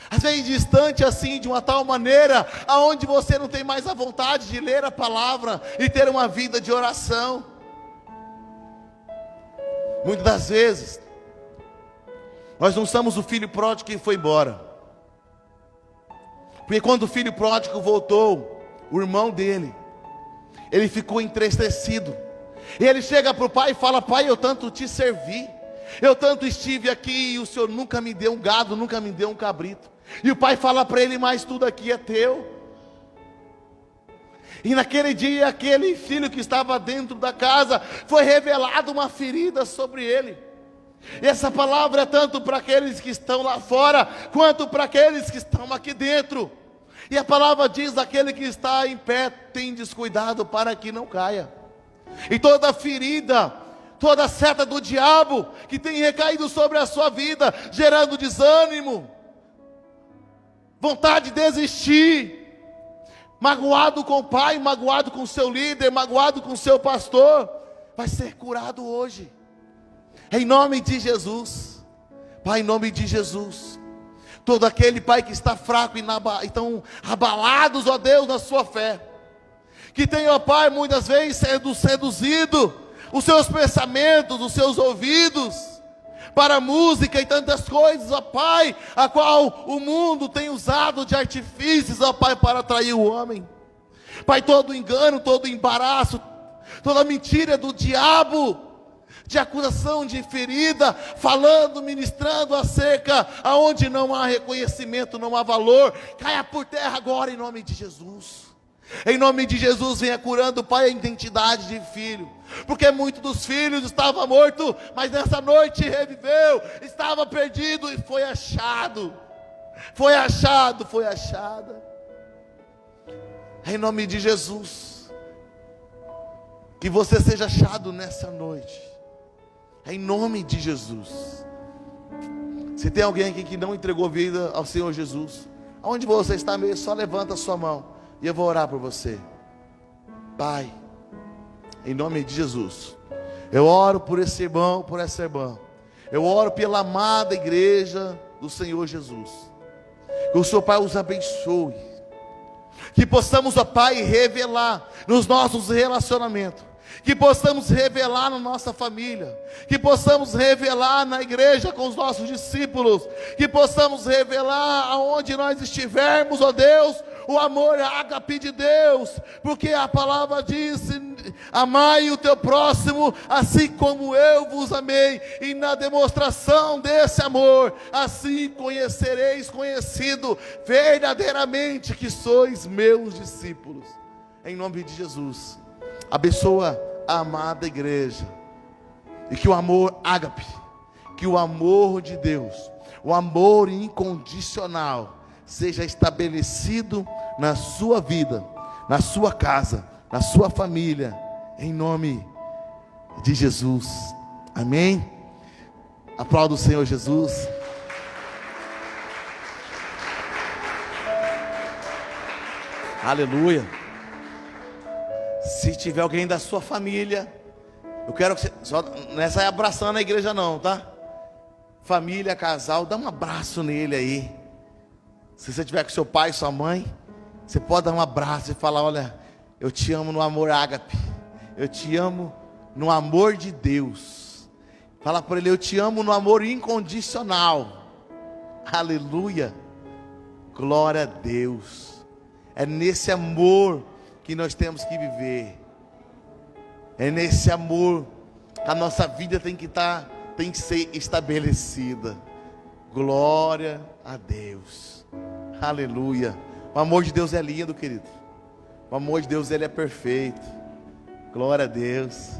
Às vezes distante assim, de uma tal maneira aonde você não tem mais a vontade de ler a palavra e ter uma vida de oração. Muitas das vezes nós não somos o filho pródigo que foi embora, porque quando o filho pródigo voltou, o irmão dele, ele ficou entristecido. E ele chega para o pai e fala: pai, eu tanto te servi, eu tanto estive aqui e o senhor nunca me deu um gado, nunca me deu um cabrito. E o pai fala para ele: mas tudo aqui é teu. E naquele dia, aquele filho que estava dentro da casa, foi revelada uma ferida sobre ele. E essa palavra é tanto para aqueles que estão lá fora, quanto para aqueles que estão aqui dentro. E a palavra diz: aquele que está em pé tem descuidado para que não caia. E toda ferida, toda seta do diabo que tem recaído sobre a sua vida, gerando desânimo, vontade de desistir, magoado com o pai, magoado com o seu líder, magoado com o seu pastor, vai ser curado hoje, em nome de Jesus. Pai, em nome de Jesus, todo aquele, Pai, que está fraco e estão abalados, ó Deus, na sua fé, que tem, ó Pai, muitas vezes sendo seduzido, os seus pensamentos, os seus ouvidos, para a música e tantas coisas, ó Pai, a qual o mundo tem usado de artifícios, ó Pai, para atrair o homem. Pai, todo engano, todo embaraço, toda mentira do diabo, de acusação, de ferida, falando, ministrando acerca aonde não há reconhecimento, não há valor, caia por terra agora em nome de Jesus. Em nome de Jesus, venha curando, Pai, a identidade de filho, porque muitos dos filhos estavam mortos, mas nessa noite reviveu, estava perdido e foi achado, foi achada. Em nome de Jesus, que você seja achado nessa noite, em nome de Jesus. Se tem alguém aqui que não entregou vida ao Senhor Jesus, aonde você está mesmo, só levanta a sua mão e eu vou orar por você. Pai, em nome de Jesus, eu oro por esse irmão, por essa irmã, eu oro pela amada igreja do Senhor Jesus, que o Senhor, Pai, os abençoe, que possamos, ó Pai, revelar nos nossos relacionamentos, que possamos revelar na nossa família, que possamos revelar na igreja com os nossos discípulos, que possamos revelar aonde nós estivermos, ó Deus, o amor ágape de Deus, porque a palavra diz: amai o teu próximo, assim como eu vos amei, e na demonstração desse amor, assim conhecereis conhecido verdadeiramente que sois meus discípulos. Em nome de Jesus, abençoa a amada igreja, e que o amor ágape, que o amor de Deus, o amor incondicional, seja estabelecido na sua vida, na sua casa, na sua família, em nome de Jesus, amém? Aplauda o Senhor Jesus. Aleluia. Se tiver alguém da sua família, eu quero que você, só não é sair abraçando a igreja não, tá? Família, casal, dá um abraço nele aí. Se você estiver com seu pai, sua mãe, você pode dar um abraço e falar: olha, eu te amo no amor ágape, eu te amo no amor de Deus. Fala para ele: eu te amo no amor incondicional. Aleluia, glória a Deus. É nesse amor que nós temos que viver, é nesse amor que a nossa vida tem que ser estabelecida. Glória a Deus. Aleluia. O amor de Deus é lindo, querido. O amor de Deus, ele é perfeito. Glória a Deus.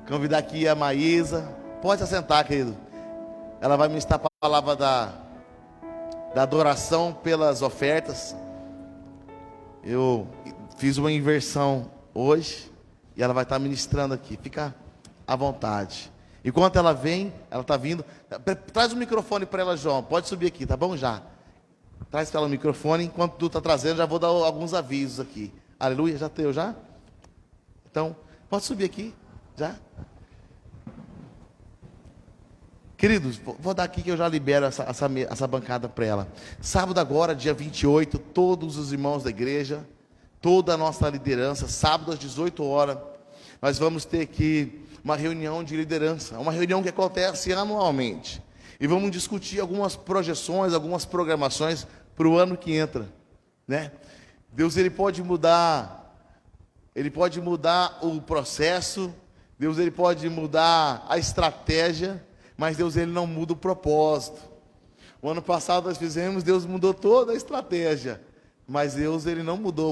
Convidar aqui a Maísa. Pode se assentar, querido. Ela vai ministrar a palavra da adoração pelas ofertas. Eu fiz uma inversão hoje e ela vai estar ministrando aqui. Fica à vontade. Enquanto ela vem, ela está vindo. Traz o microfone para ela, João. Pode subir aqui, tá bom? Já. Traz para ela o microfone. Enquanto tu está trazendo, já vou dar alguns avisos aqui. Aleluia, já teu, já? Então, pode subir aqui, já. Queridos, vou dar aqui que eu já libero essa bancada para ela. Sábado agora, dia 28, todos os irmãos da igreja, toda a nossa liderança, sábado às 18 horas, nós vamos ter aqui uma reunião de liderança, uma reunião que acontece anualmente. E vamos discutir algumas projeções, algumas programações para o ano que entra, né? Deus, ele pode mudar o processo, Deus, ele pode mudar a estratégia, mas Deus, ele não muda o propósito. O ano passado nós fizemos, Deus mudou toda a estratégia, mas Deus, ele não mudou